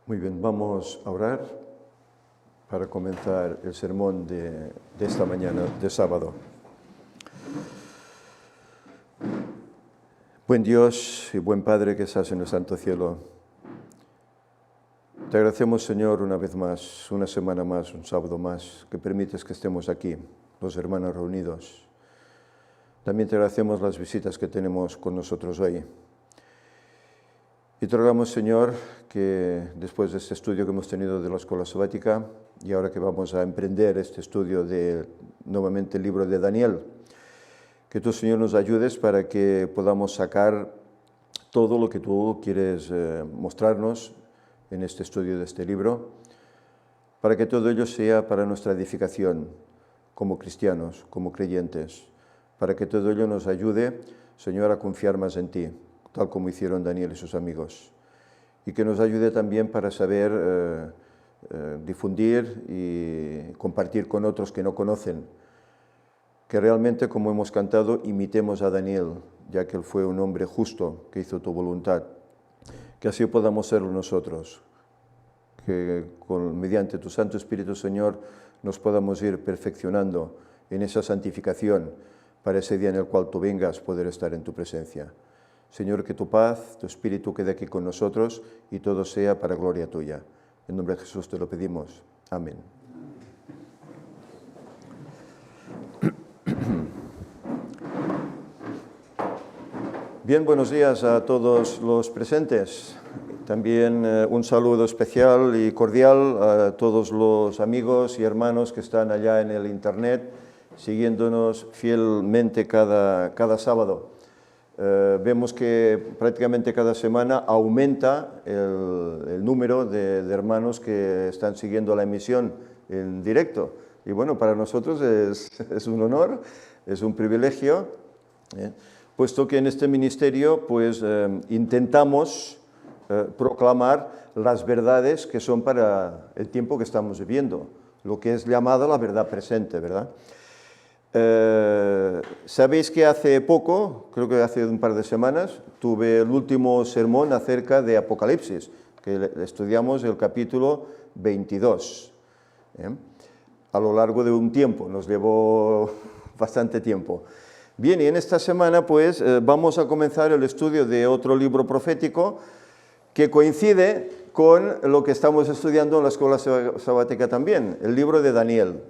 Muy bien, vamos a orar para comenzar el sermón de esta mañana de sábado. Buen Dios y buen Padre que estás en el santo cielo, te agradecemos, Señor, una vez más, una semana más, un sábado más, que permites que estemos aquí, los hermanos reunidos. También te agradecemos las visitas que tenemos con nosotros hoy. Y te rogamos, Señor, que después de este estudio que hemos tenido de la escuela sabática, y ahora que vamos a emprender este estudio de nuevamente el libro de Daniel, que tú, Señor, nos ayudes para que podamos sacar todo lo que tú quieres mostrarnos en este estudio de este libro, para que todo ello sea para nuestra edificación como cristianos, como creyentes, para que todo ello nos ayude, Señor, a confiar más en ti, tal como hicieron Daniel y sus amigos, y que nos ayude también para saber difundir y compartir con otros que no conocen, que realmente, como hemos cantado, imitemos a Daniel, ya que él fue un hombre justo que hizo tu voluntad, que así podamos serlo nosotros, que mediante tu Santo Espíritu, Señor, nos podamos ir perfeccionando en esa santificación para ese día en el cual tú vengas poder estar en tu presencia. Señor, que tu paz, tu Espíritu quede aquí con nosotros y todo sea para gloria tuya. En nombre de Jesús te lo pedimos. Amén. Bien, buenos días a todos los presentes. También un saludo especial y cordial a todos los amigos y hermanos que están allá en el Internet, siguiéndonos fielmente cada sábado. Vemos que prácticamente cada semana aumenta el número de hermanos que están siguiendo la emisión en directo. Y bueno, para nosotros es un honor, es un privilegio, puesto que en este ministerio pues intentamos proclamar las verdades que son para el tiempo que estamos viviendo, lo que es llamada la verdad presente, ¿verdad? Sabéis que hace poco, creo que hace un par de semanas, tuve el último sermón acerca de Apocalipsis, que estudiamos el capítulo 22. A lo largo de un tiempo, nos llevó bastante tiempo. Bien, y en esta semana pues vamos a comenzar el estudio de otro libro profético que coincide con lo que estamos estudiando en la escuela sabática también, el libro de Daniel.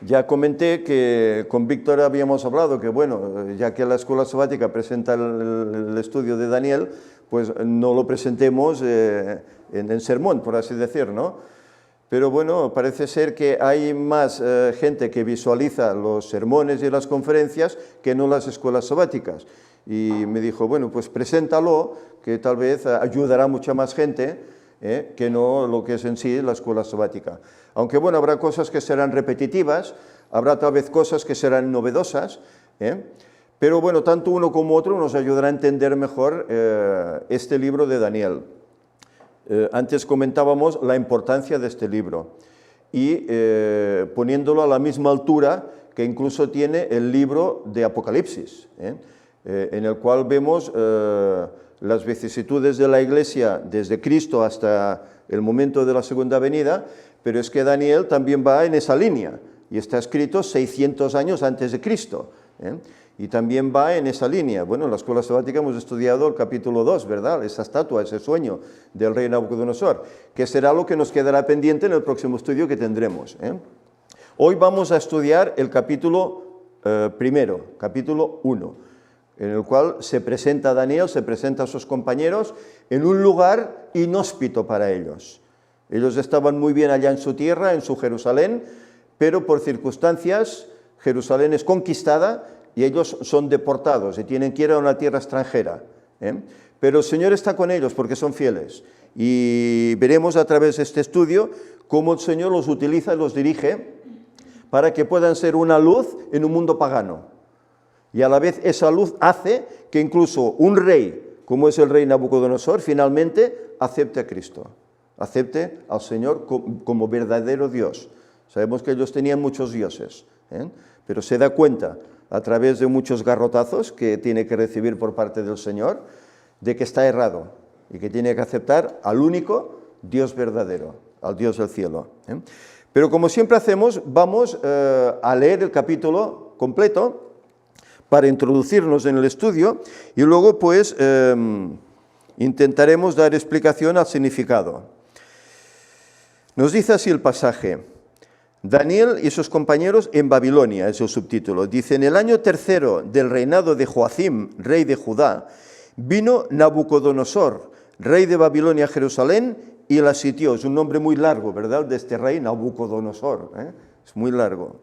Ya comenté que con Víctor habíamos hablado que, bueno, ya que la escuela sabática presenta el estudio de Daniel, pues no lo presentemos en sermón, por así decir, ¿no? Pero bueno, parece ser que hay más gente que visualiza los sermones y las conferencias que no las escuelas sabáticas. Y me dijo, bueno, pues preséntalo, que tal vez ayudará a mucha más gente que no lo que es en sí la escuela sabática. Aunque bueno, habrá cosas que serán repetitivas, habrá tal vez cosas que serán novedosas, pero bueno, tanto uno como otro nos ayudará a entender mejor este libro de Daniel. Antes comentábamos la importancia de este libro y poniéndolo a la misma altura que incluso tiene el libro de Apocalipsis, en el cual vemos las vicisitudes de la Iglesia desde Cristo hasta el momento de la segunda venida, pero es que Daniel también va en esa línea y está escrito 600 años antes de Cristo, y también va en esa línea. Bueno, en la escuela sabática hemos estudiado el capítulo 2, ¿verdad? Esa estatua, ese sueño del rey Nabucodonosor, que será lo que nos quedará pendiente en el próximo estudio que tendremos. Hoy vamos a estudiar el capítulo primero, capítulo 1. En el cual se presenta Daniel, se presenta a sus compañeros en un lugar inhóspito para ellos. Ellos estaban muy bien allá en su tierra, en su Jerusalén, pero por circunstancias Jerusalén es conquistada y ellos son deportados y tienen que ir a una tierra extranjera. Pero el Señor está con ellos porque son fieles. Y veremos a través de este estudio cómo el Señor los utiliza y los dirige para que puedan ser una luz en un mundo pagano. Y a la vez esa luz hace que incluso un rey, como es el rey Nabucodonosor, finalmente acepte a Cristo, acepte al Señor como verdadero Dios. Sabemos que ellos tenían muchos dioses, pero se da cuenta a través de muchos garrotazos que tiene que recibir por parte del Señor de que está errado y que tiene que aceptar al único Dios verdadero, al Dios del cielo. Pero como siempre hacemos, vamos a leer el capítulo completo para introducirnos en el estudio y luego pues intentaremos dar explicación al significado. Nos dice así el pasaje: Daniel y sus compañeros en Babilonia, es el subtítulo. Dice: en el año tercero del reinado de Joacim, rey de Judá, vino Nabucodonosor, rey de Babilonia, a Jerusalén y la sitió. Es un nombre muy largo, ¿verdad?, de este rey, Nabucodonosor, es muy largo.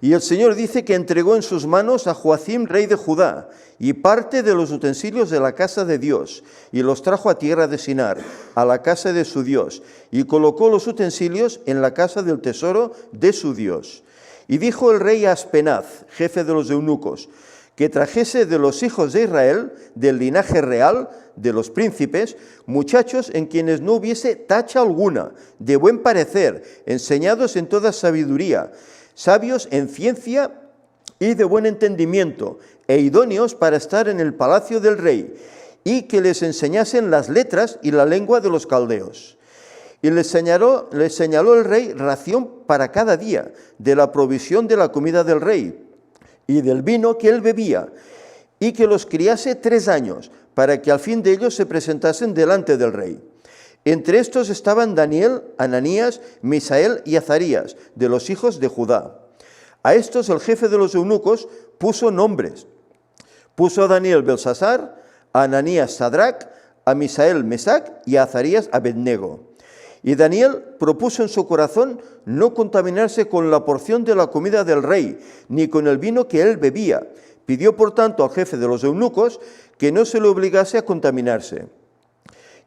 Y el Señor dice que entregó en sus manos a Joacim, rey de Judá, y parte de los utensilios de la casa de Dios, y los trajo a tierra de Sinar, a la casa de su Dios, y colocó los utensilios en la casa del tesoro de su Dios. Y dijo el rey a Aspenaz, jefe de los eunucos, que trajese de los hijos de Israel, del linaje real, de los príncipes, muchachos en quienes no hubiese tacha alguna, de buen parecer, enseñados en toda sabiduría, sabios en ciencia y de buen entendimiento, e idóneos para estar en el palacio del rey, y que les enseñasen las letras y la lengua de los caldeos. Y les señaló el rey ración para cada día, de la provisión de la comida del rey, y del vino que él bebía, y que los criase 3 años, para que al fin de ellos se presentasen delante del rey. Entre estos estaban Daniel, Ananías, Misael y Azarías, de los hijos de Judá. A estos el jefe de los eunucos puso nombres. Puso a Daniel Belsasar, a Ananías Sadrac, a Misael Mesac y a Azarías Abednego. Y Daniel propuso en su corazón no contaminarse con la porción de la comida del rey, ni con el vino que él bebía. Pidió, por tanto, al jefe de los eunucos que no se le obligase a contaminarse.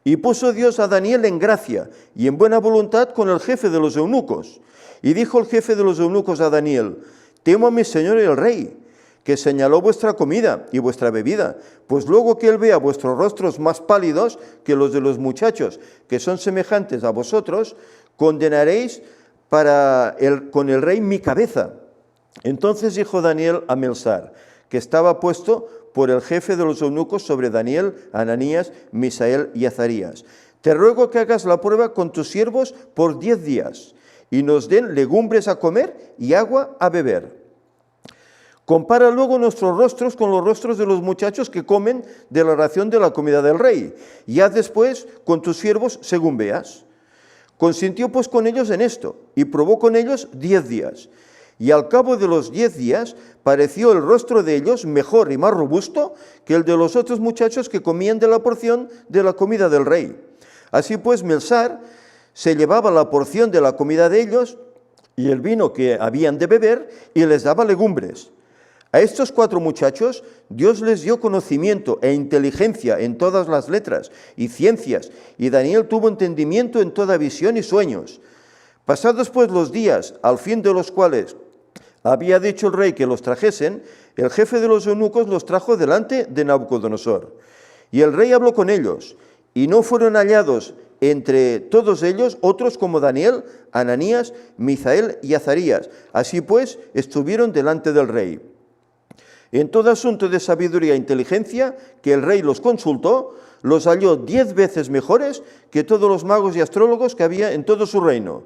Y puso Dios a Daniel en gracia y en buena voluntad con el jefe de los eunucos. Y dijo el jefe de los eunucos a Daniel: temo a mi señor el rey, que señaló vuestra comida y vuestra bebida, pues luego que él vea vuestros rostros más pálidos que los de los muchachos, que son semejantes a vosotros, condenaréis con el rey mi cabeza. Entonces dijo Daniel a Melsar, que estaba puesto por el jefe de los eunucos sobre Daniel, Ananías, Misael y Azarías: te ruego que hagas la prueba con tus siervos por 10 días, y nos den legumbres a comer y agua a beber. Compara luego nuestros rostros con los rostros de los muchachos que comen de la ración de la comida del rey, y haz después con tus siervos según veas. Consintió pues con ellos en esto, y probó con ellos 10 días. Y al cabo de los 10 días pareció el rostro de ellos mejor y más robusto que el de los otros muchachos que comían de la porción de la comida del rey. Así pues Melsar se llevaba la porción de la comida de ellos y el vino que habían de beber, y les daba legumbres. A estos 4 muchachos Dios les dio conocimiento e inteligencia en todas las letras y ciencias, y Daniel tuvo entendimiento en toda visión y sueños. Pasados pues los días, al fin de los cuales había dicho el rey que los trajesen, el jefe de los eunucos los trajo delante de Nabucodonosor. Y el rey habló con ellos, y no fueron hallados entre todos ellos otros como Daniel, Ananías, Misael y Azarías. Así pues estuvieron delante del rey. En todo asunto de sabiduría e inteligencia que el rey los consultó, los halló 10 veces mejores que todos los magos y astrólogos que había en todo su reino.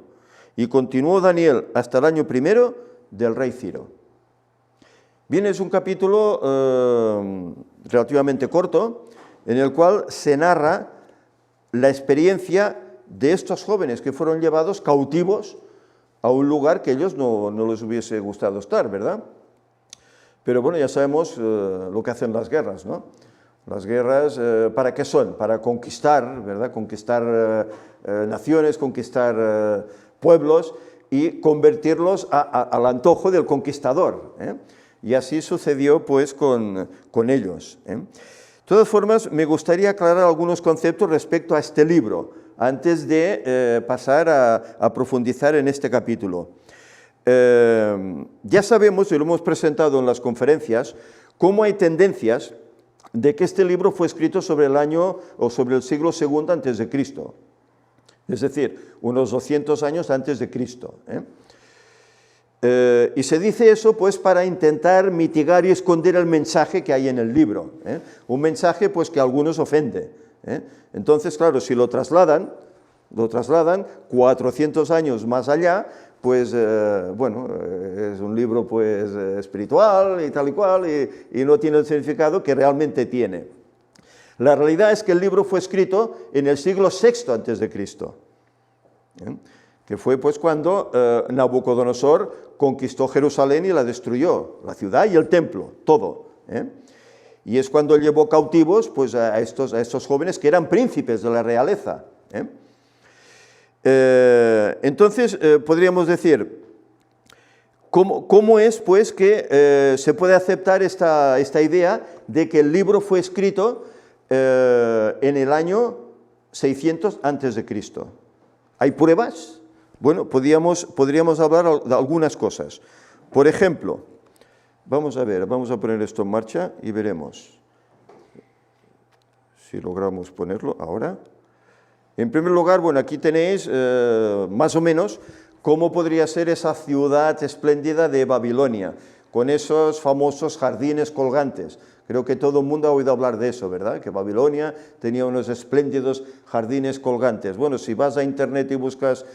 Y continuó Daniel hasta el año 1 del rey Ciro. Bien, es un capítulo relativamente corto, en el cual se narra la experiencia de estos jóvenes que fueron llevados cautivos a un lugar que ellos no les hubiese gustado estar, ¿verdad? Pero bueno, ya sabemos lo que hacen las guerras, ¿no? Las guerras, ¿para qué son? Para conquistar, ¿verdad? Conquistar naciones, conquistar pueblos y convertirlos al antojo del conquistador, ¿eh? Y así sucedió pues con ellos, ¿eh? De todas formas, me gustaría aclarar algunos conceptos respecto a este libro, antes de pasar a profundizar en este capítulo. Ya sabemos, y lo hemos presentado en las conferencias, cómo hay tendencias de que este libro fue escrito sobre el año o sobre el siglo II antes de Cristo, es decir, unos 200 años antes de Cristo, ¿eh? Y se dice eso pues para intentar mitigar y esconder el mensaje que hay en el libro, ¿eh? Un mensaje pues que a algunos ofende, ¿eh? Entonces, claro, si lo trasladan lo trasladan 400 años más allá, pues bueno, es un libro pues espiritual y tal y cual, y no tiene el significado que realmente tiene. La realidad es que el libro fue escrito en el siglo VI antes de Cristo, que fue pues cuando Nabucodonosor conquistó Jerusalén y la destruyó, la ciudad y el templo, todo. Y es cuando llevó cautivos pues, a estos jóvenes que eran príncipes de la realeza. Entonces, podríamos decir, ¿cómo es pues que se puede aceptar esta idea de que el libro fue escrito en el año 600 antes de Cristo? ¿Hay pruebas? Bueno, podríamos hablar de algunas cosas. Por ejemplo, vamos a ver, vamos a poner esto en marcha y veremos si logramos ponerlo ahora. En primer lugar, bueno, aquí tenéis más o menos cómo podría ser esa ciudad espléndida de Babilonia, con esos famosos jardines colgantes. Creo que todo el mundo ha oído hablar de eso, ¿verdad? Que Babilonia tenía unos espléndidos jardines colgantes. Bueno, si vas a internet y buscas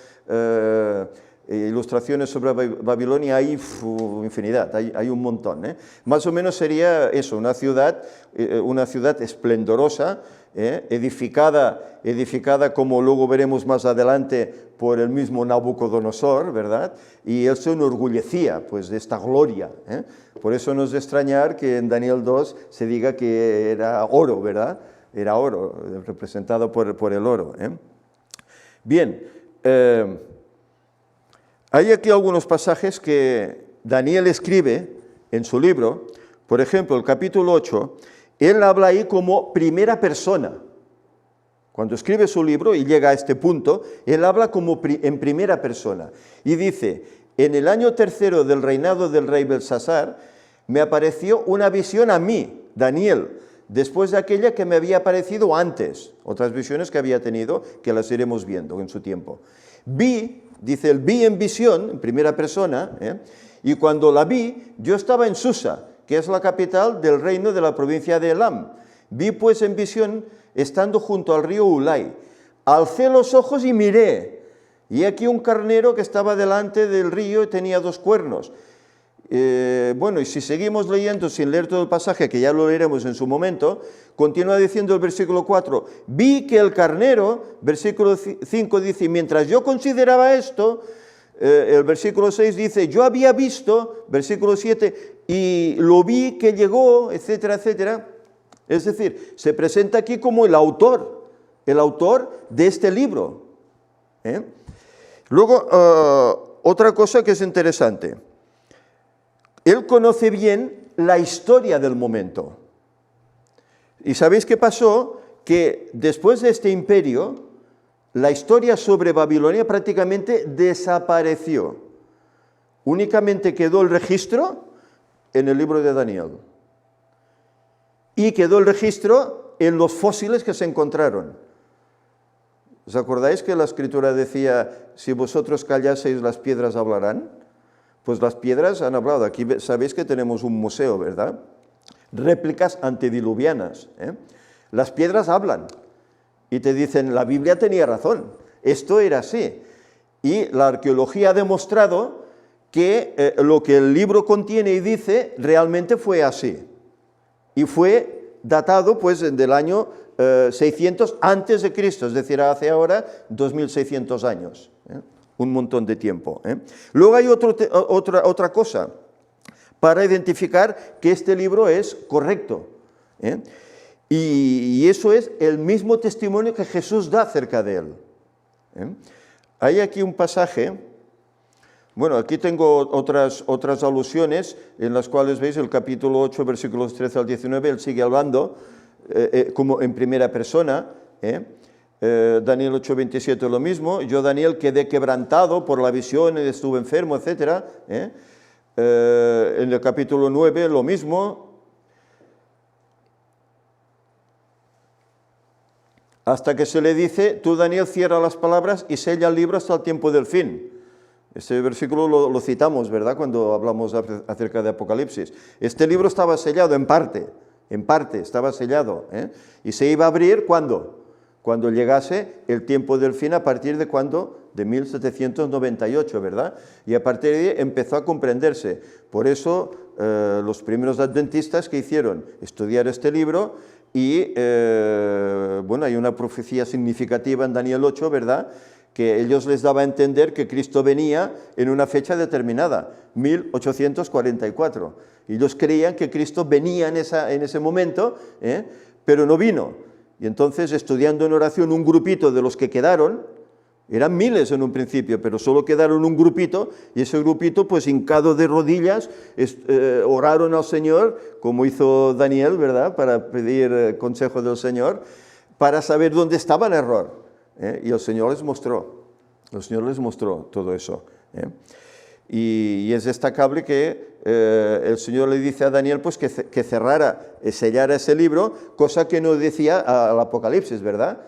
ilustraciones sobre Babilonia, hay infinidad, hay un montón. Más o menos sería eso, una ciudad esplendorosa, edificada como luego veremos más adelante por el mismo Nabucodonosor, ¿verdad? Y él se enorgullecía pues, de esta gloria. Por eso no es de extrañar que en Daniel 2 se diga que era oro, ¿verdad? Era oro, representado por el oro. Bien, hay aquí algunos pasajes que Daniel escribe en su libro. Por ejemplo, el capítulo 8, él habla ahí como primera persona. Cuando escribe su libro y llega a este punto, él habla como en primera persona. Y dice, en el año tercero del reinado del rey Belsasar, me apareció una visión a mí, Daniel, después de aquella que me había aparecido antes. Otras visiones que había tenido, que las iremos viendo en su tiempo. Dice él, vi en visión, en primera persona, y cuando la vi, yo estaba en Susa, que es la capital del reino de la provincia de Elam. Vi pues en visión, estando junto al río Ulai. Alcé los ojos y miré, y aquí un carnero que estaba delante del río y tenía 2 cuernos. Bueno, y si seguimos leyendo sin leer todo el pasaje, que ya lo leeremos en su momento, continúa diciendo el versículo 4, vi que el carnero, versículo 5 dice, mientras yo consideraba esto, el versículo 6 dice, yo había visto, versículo 7, y lo vi que llegó, etcétera, etcétera. Es decir, se presenta aquí como el autor de este libro. Luego, otra cosa que es interesante. Él conoce bien la historia del momento. ¿Y sabéis qué pasó? Que después de este imperio, la historia sobre Babilonia prácticamente desapareció. Únicamente quedó el registro en el libro de Daniel. Y quedó el registro en los fósiles que se encontraron. ¿Os acordáis que la Escritura decía, si vosotros callaseis, las piedras hablarán? Pues las piedras han hablado. Aquí sabéis que tenemos un museo, ¿verdad? Réplicas antediluvianas. Las piedras hablan y te dicen, la Biblia tenía razón, esto era así. Y la arqueología ha demostrado que lo que el libro contiene y dice realmente fue así. Y fue datado pues del año 600 antes de Cristo, es decir, hace ahora 2600 años. Un montón de tiempo. Luego hay otra cosa para identificar que este libro es correcto. Y eso es el mismo testimonio que Jesús da acerca de él. Hay aquí un pasaje, bueno, aquí tengo otras alusiones en las cuales veis el capítulo 8, versículos 13 al 19, él sigue hablando como en primera persona. Daniel 8:27 lo mismo, yo Daniel quedé quebrantado por la visión, estuve enfermo, etc. En el capítulo 9 lo mismo, hasta que se le dice, tú Daniel cierra las palabras y sella el libro hasta el tiempo del fin. Este versículo lo citamos, ¿verdad?, cuando hablamos acerca de Apocalipsis. Este libro estaba sellado en parte estaba sellado, y se iba a abrir, ¿cuándo? cuando llegase el tiempo del fin, ¿a partir de cuándo? De 1798, ¿verdad? Y a partir de ahí empezó a comprenderse. Por eso los primeros adventistas que hicieron estudiar este libro y, bueno, hay una profecía significativa en Daniel 8, ¿verdad?, que ellos les daba a entender que Cristo venía en una fecha determinada, 1844. Y ellos creían que Cristo venía en ese momento, pero no vino. Y entonces, estudiando en oración, un grupito de los que quedaron, eran miles en un principio, pero solo quedaron un grupito, y ese grupito, pues hincado de rodillas, oraron al Señor, como hizo Daniel, ¿verdad?, para pedir consejo del Señor, para saber dónde estaba el error. Y el Señor les mostró todo eso. Y es destacable que el Señor le dice a Daniel pues que sellara ese libro, cosa que no decía al Apocalipsis, ¿verdad?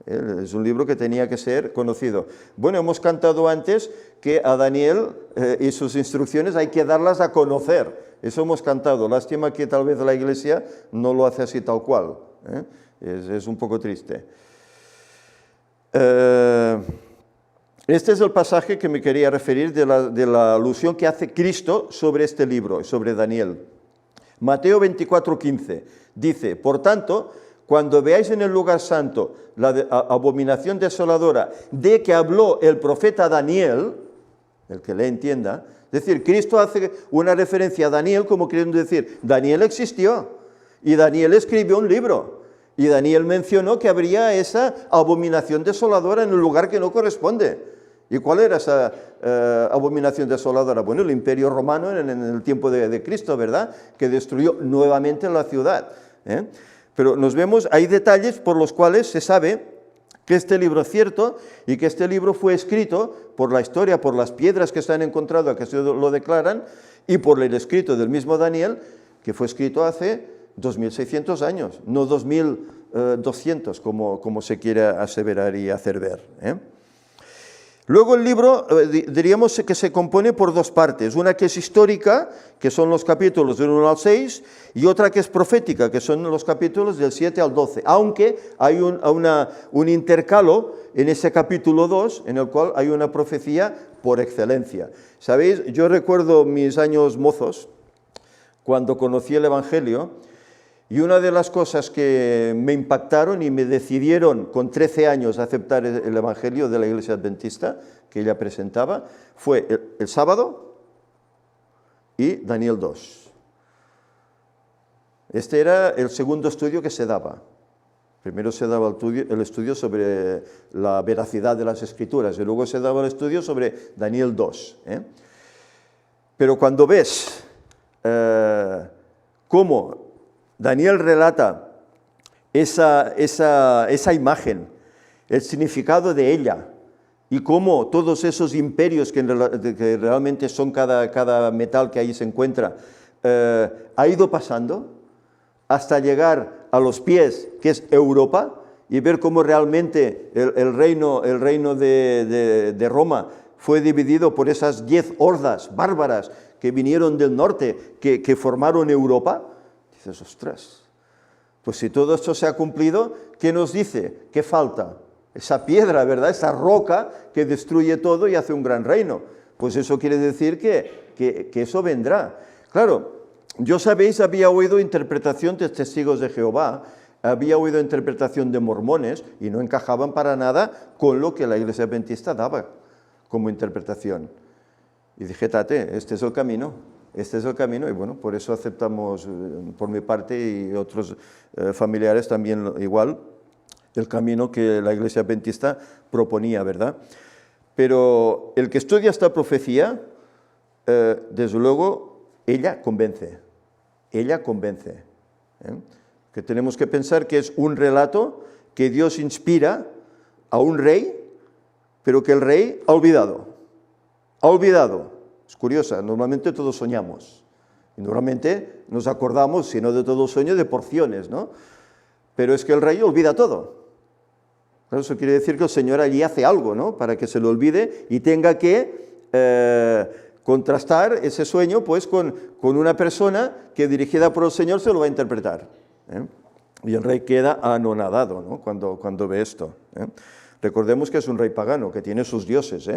Es un libro que tenía que ser conocido. Bueno, hemos cantado antes que a Daniel y sus instrucciones hay que darlas a conocer. Eso hemos cantado. Lástima que tal vez la Iglesia no lo hace así tal cual. Es un poco triste. Este es el pasaje que me quería referir de la alusión que hace Cristo sobre este libro, sobre Daniel. Mateo 24:15 dice: por tanto, cuando veáis en el lugar santo la abominación desoladora de que habló el profeta Daniel, el que le entienda, es decir, Cristo hace una referencia a Daniel como queriendo decir, Daniel existió y Daniel escribió un libro. Y Daniel mencionó que habría esa abominación desoladora en un lugar que no corresponde. ¿Y cuál era esa abominación desoladora? Bueno, el Imperio Romano en el tiempo de Cristo, ¿verdad?, que destruyó nuevamente la ciudad. Pero nos vemos, hay detalles por los cuales se sabe que este libro es cierto y que este libro fue escrito por la historia, por las piedras que se han encontrado, que se lo declaran, y por el escrito del mismo Daniel, que fue escrito hace 2600 años, no 2200, como se quiere aseverar y hacer ver. Luego el libro, diríamos que se compone por dos partes, una que es histórica, que son los capítulos del 1 al 6, y otra que es profética, que son los capítulos del 7 al 12, aunque hay un intercalo en ese capítulo 2, en el cual hay una profecía por excelencia. ¿Sabéis? Yo recuerdo mis años mozos, cuando conocí el Evangelio, y una de las cosas que me impactaron y me decidieron con 13 años aceptar el Evangelio de la Iglesia Adventista que ella presentaba fue el sábado y Daniel 2. Este era el segundo estudio que se daba. Primero se daba el estudio sobre la veracidad de las Escrituras y luego se daba el estudio sobre Daniel 2. Pero cuando ves cómo Daniel relata esa imagen, el significado de ella, y cómo todos esos imperios que realmente son cada metal que ahí se encuentra, ha ido pasando hasta llegar a los pies, que es Europa, y ver cómo realmente el reino de Roma fue dividido por esas 10 hordas bárbaras que vinieron del norte, que formaron Europa. Dices, ostras, pues si todo esto se ha cumplido, ¿qué nos dice? ¿Qué falta? Esa piedra, ¿verdad? Esa roca que destruye todo y hace un gran reino. Pues eso quiere decir que eso vendrá. Claro, yo, sabéis, había oído interpretación de testigos de Jehová, había oído interpretación de mormones y no encajaban para nada con lo que la Iglesia Adventista daba como interpretación. Y dije, tate, este es el camino. Este es el camino y bueno, por eso aceptamos, por mi parte y otros familiares también igual, el camino que la Iglesia Adventista proponía, ¿verdad? Pero el que estudia esta profecía, desde luego, ella convence, que tenemos que pensar que es un relato que Dios inspira a un rey, pero que el rey ha olvidado. Es curiosa, normalmente todos soñamos, y normalmente nos acordamos, si no de todo sueño, de porciones, ¿no? Pero es que el rey olvida todo. Claro, eso quiere decir que el Señor allí hace algo, ¿no?, para que se lo olvide y tenga que contrastar ese sueño pues con una persona que, dirigida por el Señor, se lo va a interpretar. Y el rey queda anonadado, ¿no?, cuando ve esto. Recordemos que es un rey pagano, que tiene sus dioses,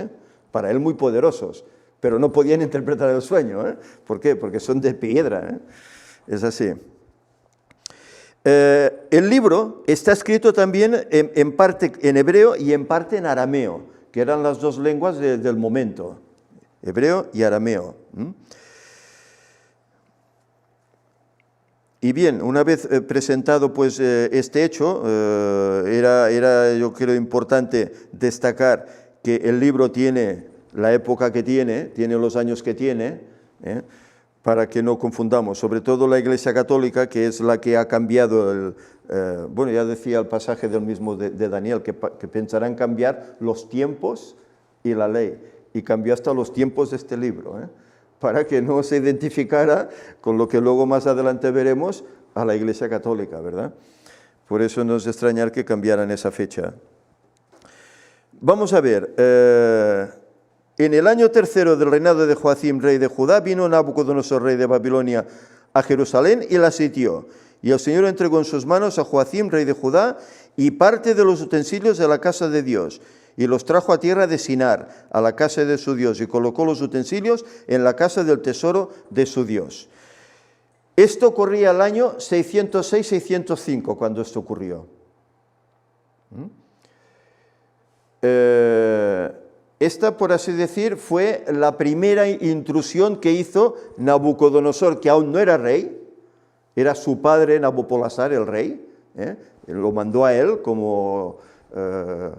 para él muy poderosos, pero no podían interpretar el sueño. ¿Por qué? Porque son de piedra. Es así. El libro está escrito también en parte en hebreo y en parte en arameo, que eran las dos lenguas del momento, hebreo y arameo. Y bien, una vez presentado pues este hecho, era yo creo importante destacar que el libro tiene la época que tiene los años que tiene, para que no confundamos, sobre todo la Iglesia Católica, que es la que ha cambiado, bueno, ya decía el pasaje del mismo de Daniel, que pensarán cambiar los tiempos y la ley, y cambió hasta los tiempos de este libro, para que no se identificara con lo que luego más adelante veremos a la Iglesia Católica, ¿verdad? Por eso no es de extrañar que cambiaran esa fecha. Vamos a ver, en el año tercero del reinado de Joacim, rey de Judá, vino Nabucodonosor, rey de Babilonia, a Jerusalén y la sitió. Y el Señor entregó en sus manos a Joacim, rey de Judá, y parte de los utensilios de la casa de Dios, y los trajo a tierra de Sinar, a la casa de su Dios, y colocó los utensilios en la casa del tesoro de su Dios. Esto ocurría el año 606-605, cuando esto ocurrió. Esta, por así decir, fue la primera intrusión que hizo Nabucodonosor, que aún no era rey, era su padre Nabopolassar el rey, lo mandó a él como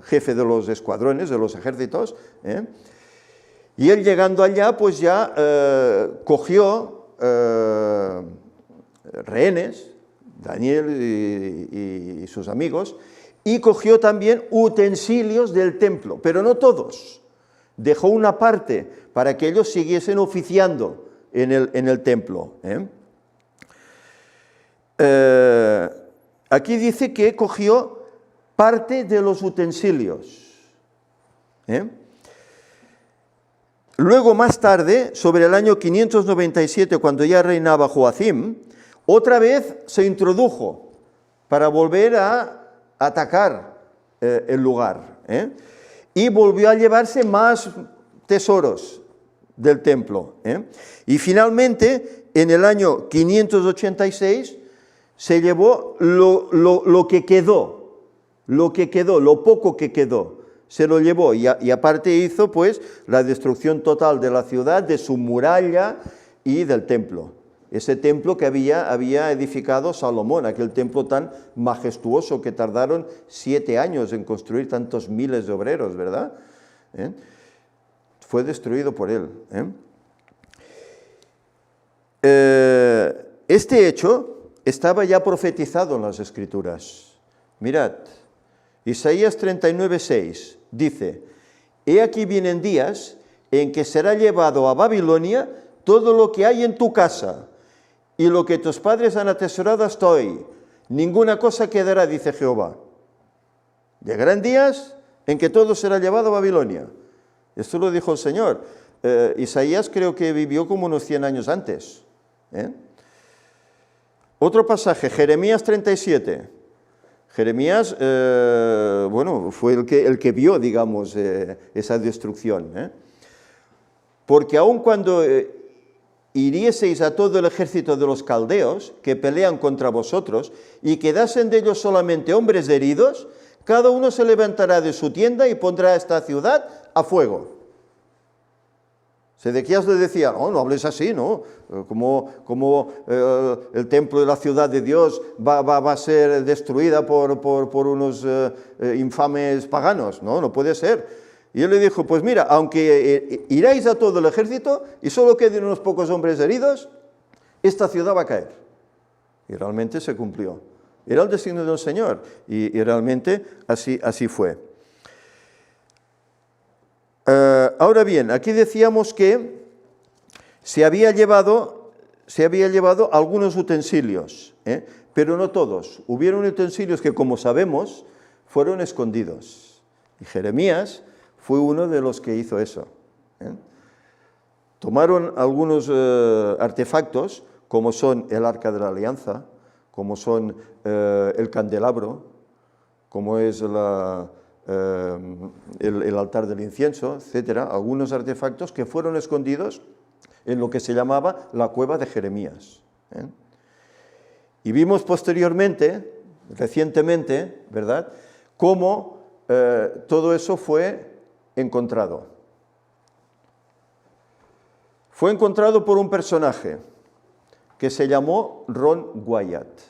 jefe de los escuadrones, de los ejércitos, y él llegando allá, pues ya cogió rehenes, Daniel y sus amigos, y cogió también utensilios del templo, pero no todos. Dejó una parte para que ellos siguiesen oficiando en el templo. Aquí dice que cogió parte de los utensilios. Luego, más tarde, sobre el año 597, cuando ya reinaba Joacim, otra vez se introdujo para volver a atacar el lugar. Y volvió a llevarse más tesoros del templo. Y finalmente, en el año 586, se llevó lo que quedó, lo poco que quedó, se lo llevó, y aparte hizo pues la destrucción total de la ciudad, de su muralla y del templo. Ese templo que había edificado Salomón, aquel templo tan majestuoso que tardaron 7 años en construir, tantos miles de obreros, ¿verdad? Fue destruido por él. Este hecho estaba ya profetizado en las Escrituras. Mirad, Isaías 39:6 dice: «He aquí vienen días en que será llevado a Babilonia todo lo que hay en tu casa, y lo que tus padres han atesorado hasta hoy. Ninguna cosa quedará, dice Jehová. Llegarán días en que todo será llevado a Babilonia». Esto lo dijo el Señor. Isaías creo que vivió como unos 100 años antes. Otro pasaje, Jeremías 37. Jeremías, bueno, fue el que vio, digamos, esa destrucción. Porque aun cuando hirieseis a todo el ejército de los caldeos que pelean contra vosotros, y quedasen de ellos solamente hombres heridos, cada uno se levantará de su tienda y pondrá esta ciudad a fuego. Sedequías le decía: no hables así, ¿no? Como el templo de la ciudad de Dios va a ser destruida por unos infames paganos. No puede ser. Y él le dijo: pues mira, aunque iráis a todo el ejército y solo queden unos pocos hombres heridos, esta ciudad va a caer. Y realmente se cumplió. Era el designio del Señor, y realmente así fue. Ahora bien, aquí decíamos que se había llevado algunos utensilios, pero no todos. Hubieron utensilios que, como sabemos, fueron escondidos. Y Jeremías fue uno de los que hizo eso. Tomaron algunos artefactos, como son el Arca de la Alianza, como son el candelabro, como es el altar del incienso, etcétera, algunos artefactos que fueron escondidos en lo que se llamaba la cueva de Jeremías. Y vimos posteriormente, recientemente, ¿verdad?, cómo todo eso fue encontrado. Fue encontrado por un personaje que se llamó Ron Wyatt.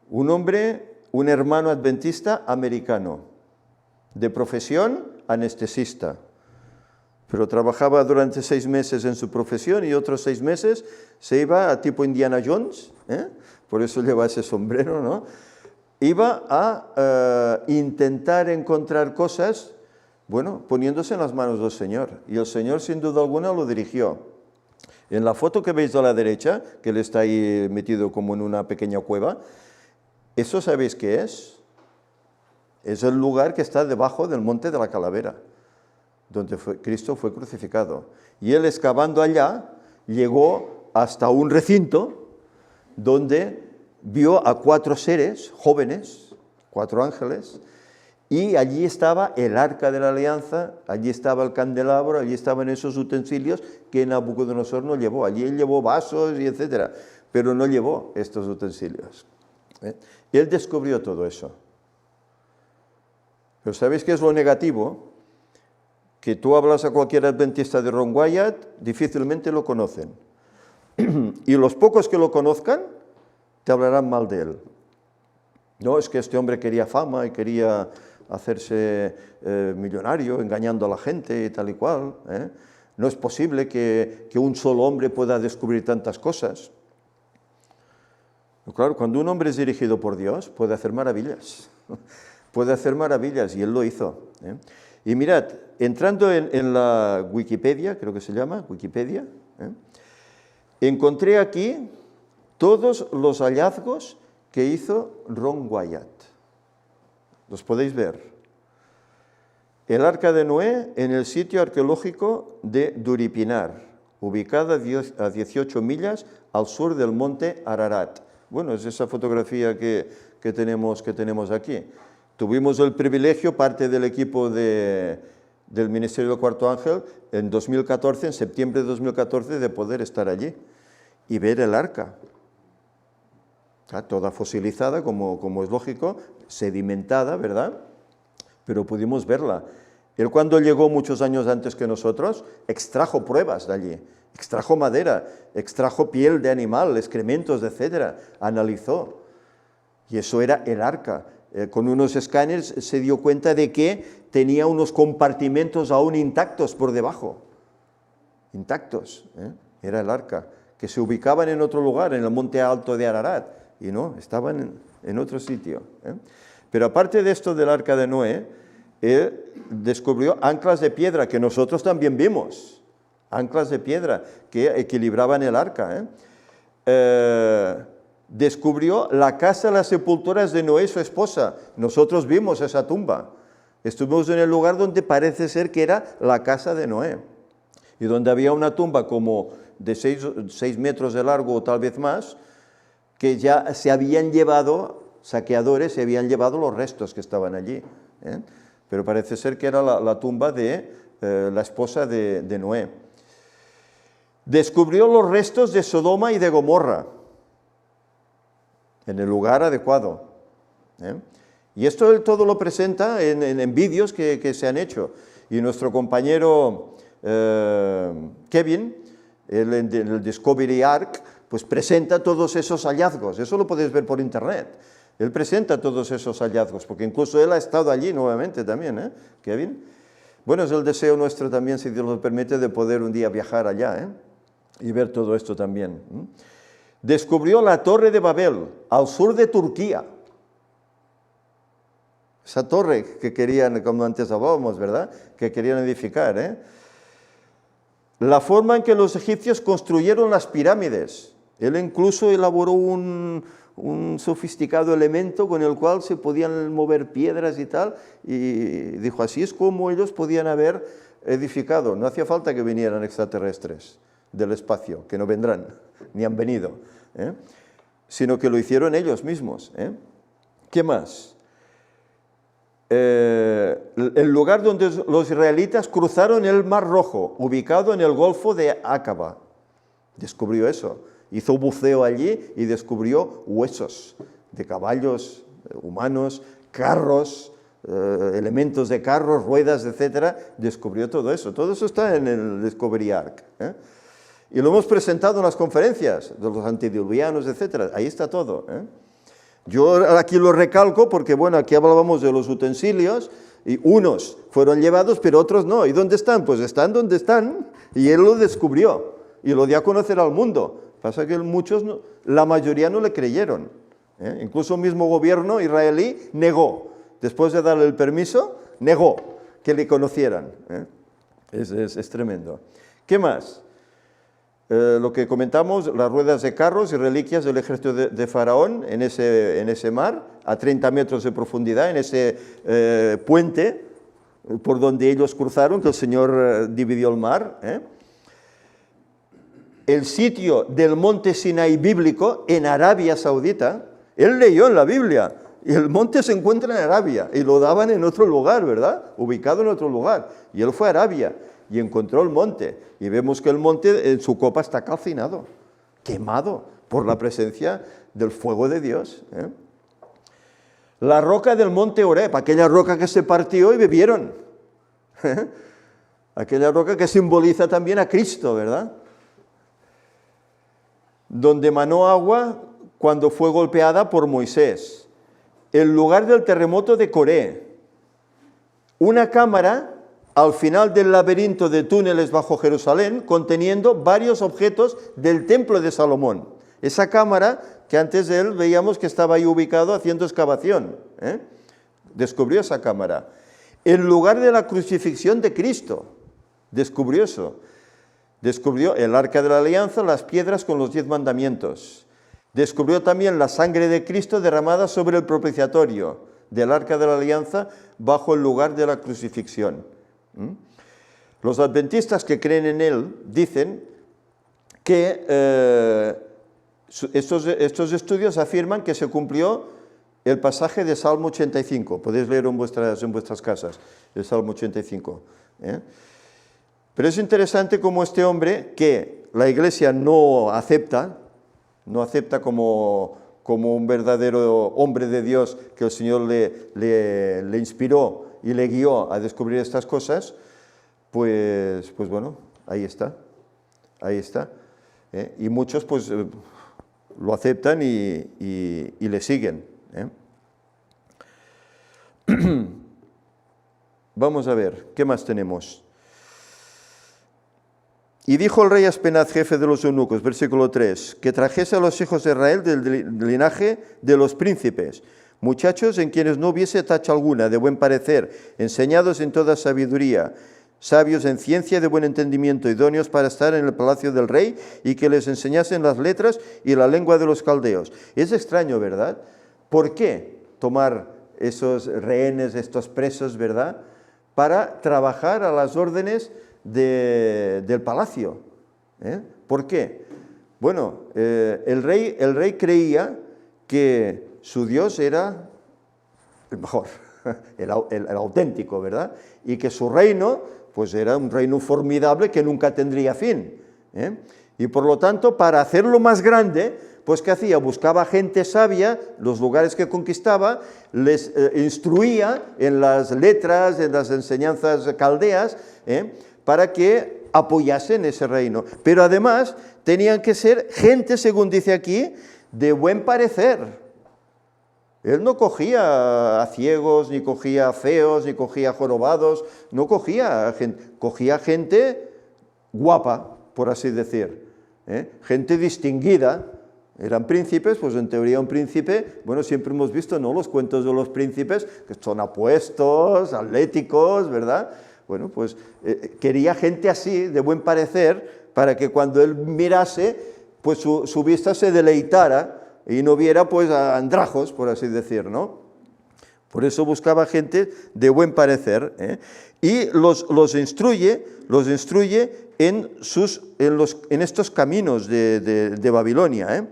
Un hombre, un hermano adventista americano, de profesión anestesista, pero trabajaba durante 6 meses en su profesión y otros 6 meses se iba a tipo Indiana Jones, por eso lleva ese sombrero, ¿no? Iba a intentar encontrar cosas, bueno, poniéndose en las manos del Señor. Y el Señor, sin duda alguna, lo dirigió. En la foto que veis a la derecha, que él está ahí metido como en una pequeña cueva, ¿eso sabéis qué es? Es el lugar que está debajo del Monte de la Calavera, donde Cristo fue crucificado. Y él, excavando allá, llegó hasta un recinto donde vio a 4 seres jóvenes, 4 ángeles, y allí estaba el arca de la alianza, allí estaba el candelabro, allí estaban esos utensilios que Nabucodonosor no llevó. Allí él llevó vasos y etcétera, pero no llevó estos utensilios. Él descubrió todo eso. Pero ¿sabéis qué es lo negativo? Que tú hablas a cualquier adventista de Ron Wyatt, difícilmente lo conocen. Y los pocos que lo conozcan, te hablarán mal de él. No, es que este hombre quería fama y quería hacerse millonario, engañando a la gente y tal y cual. No es posible que un solo hombre pueda descubrir tantas cosas. Claro, cuando un hombre es dirigido por Dios, puede hacer maravillas. Puede hacer maravillas, y él lo hizo. Y mirad, entrando en la Wikipedia, creo que se llama, Wikipedia, encontré aquí todos los hallazgos que hizo Ron Wyatt. ¿Los podéis ver? El Arca de Noé en el sitio arqueológico de Duripinar, ubicada a 18 millas al sur del monte Ararat. Bueno, es esa fotografía que tenemos aquí. Tuvimos el privilegio, parte del equipo del Ministerio del Cuarto Ángel, en 2014, en septiembre de 2014, de poder estar allí y ver el arca. Toda fosilizada, como es lógico, sedimentada, ¿verdad? Pero pudimos verla. Él, cuando llegó muchos años antes que nosotros, extrajo pruebas de allí, extrajo madera, extrajo piel de animal, excrementos, etcétera, analizó. Y eso era el arca. Con unos escáneres se dio cuenta de que tenía unos compartimentos aún intactos por debajo. Intactos, era el arca, que se ubicaban en otro lugar, en el monte alto de Ararat. Y no, estaban en otro sitio. Pero aparte de esto del arca de Noé, él descubrió anclas de piedra, que nosotros también vimos. Anclas de piedra que equilibraban el arca. Descubrió la casa de las sepulturas de Noé y su esposa. Nosotros vimos esa tumba. Estuvimos en el lugar donde parece ser que era la casa de Noé. Y donde había una tumba como de 6 metros de largo o tal vez más, que ya se habían llevado, saqueadores, se habían llevado los restos que estaban allí. Pero parece ser que era la tumba de la esposa de Noé. Descubrió los restos de Sodoma y de Gomorra, en el lugar adecuado. Y esto él todo lo presenta en vídeos que se han hecho. Y nuestro compañero Kevin, en el Discovery Ark, pues presenta todos esos hallazgos. Eso lo podéis ver por internet. Él presenta todos esos hallazgos, porque incluso él ha estado allí nuevamente también, Kevin. Bueno, es el deseo nuestro también, si Dios lo permite, de poder un día viajar allá, y ver todo esto también. Descubrió la Torre de Babel, al sur de Turquía. Esa torre que querían, como antes hablábamos, ¿verdad?, que querían edificar. La forma en que los egipcios construyeron las pirámides. Él incluso elaboró un sofisticado elemento con el cual se podían mover piedras y tal, y dijo, así es como ellos podían haber edificado. No hacía falta que vinieran extraterrestres del espacio, que no vendrán, ni han venido. sino que lo hicieron ellos mismos. ¿Qué más? El lugar donde los israelitas cruzaron el Mar Rojo, ubicado en el Golfo de Acaba. Descubrió eso. Hizo buceo allí y descubrió huesos de caballos humanos, carros, elementos de carros, ruedas, etcétera. Descubrió todo eso. Todo eso está en el Discovery Ark. Y lo hemos presentado en las conferencias de los antediluvianos, etcétera. Ahí está todo. Yo aquí lo recalco porque, bueno, aquí hablábamos de los utensilios y unos fueron llevados, pero otros no. ¿Y dónde están? Pues están donde están y él lo descubrió y lo dio a conocer al mundo. Pasa que muchos, la mayoría no le creyeron. Incluso el mismo gobierno israelí negó. Después de darle el permiso, negó que le conocieran. Es tremendo. ¿Qué más? Lo que comentamos, las ruedas de carros y reliquias del ejército de Faraón en ese mar, a 30 metros de profundidad, en ese puente por donde ellos cruzaron, que el Señor dividió el mar. El sitio del monte Sinaí bíblico en Arabia Saudita, él leyó en la Biblia, y el monte se encuentra en Arabia, y lo daban en otro lugar, ¿verdad? Ubicado en otro lugar, y él fue a Arabia, y encontró el monte, y vemos que el monte en su copa está calcinado, quemado por la presencia del fuego de Dios. La roca del monte Oreb, aquella roca que se partió y bebieron, aquella roca que simboliza también a Cristo, ¿verdad? Donde manó agua cuando fue golpeada por Moisés, el lugar del terremoto de Coré, una cámara al final del laberinto de túneles bajo Jerusalén, conteniendo varios objetos del templo de Salomón. Esa cámara, que antes de él veíamos que estaba ahí ubicado haciendo excavación, descubrió esa cámara. El lugar de la crucifixión de Cristo, descubrió eso. Descubrió el arca de la alianza, las piedras con los 10 mandamientos. Descubrió también la sangre de Cristo derramada sobre el propiciatorio del arca de la alianza bajo el lugar de la crucifixión. Los adventistas que creen en él dicen que estos estudios afirman que se cumplió el pasaje de Salmo 85. Podéis leer en vuestras casas el Salmo 85. Pero es interesante cómo este hombre, que la Iglesia no acepta como un verdadero hombre de Dios, que el Señor le inspiró y le guió a descubrir estas cosas, pues bueno, ahí está. Y muchos pues lo aceptan y le siguen. Vamos a ver, ¿qué más tenemos? Y dijo el rey Aspenaz, jefe de los eunucos, versículo 3, que trajese a los hijos de Israel del linaje de los príncipes, muchachos en quienes no hubiese tacha alguna, de buen parecer, enseñados en toda sabiduría, sabios en ciencia y de buen entendimiento, idóneos para estar en el palacio del rey, y que les enseñasen las letras y la lengua de los caldeos. Es extraño, ¿verdad? ¿Por qué tomar esos rehenes, estos presos, ¿verdad? Para trabajar a las órdenes del palacio. ¿Por qué? Bueno, el rey creía que su Dios era el mejor, el auténtico, ¿verdad? Y que su reino, pues era un reino formidable que nunca tendría fin. Y por lo tanto, para hacerlo más grande, pues ¿qué hacía? Buscaba gente sabia, los lugares que conquistaba, les instruía en las letras, en las enseñanzas caldeas, para que apoyasen ese reino. Pero además tenían que ser gente, según dice aquí, de buen parecer. Él no cogía a ciegos, ni cogía a feos, ni cogía a jorobados, no cogía gente guapa, por así decir, gente distinguida. Eran príncipes, pues en teoría un príncipe, bueno, siempre hemos visto, ¿no?, los cuentos de los príncipes, que son apuestos, atléticos, ¿verdad? Bueno, pues quería gente así, de buen parecer, para que cuando él mirase, pues su vista se deleitara y no viera pues a andrajos, por así decir, ¿no? Por eso buscaba gente de buen parecer, y los instruye en estos caminos de Babilonia.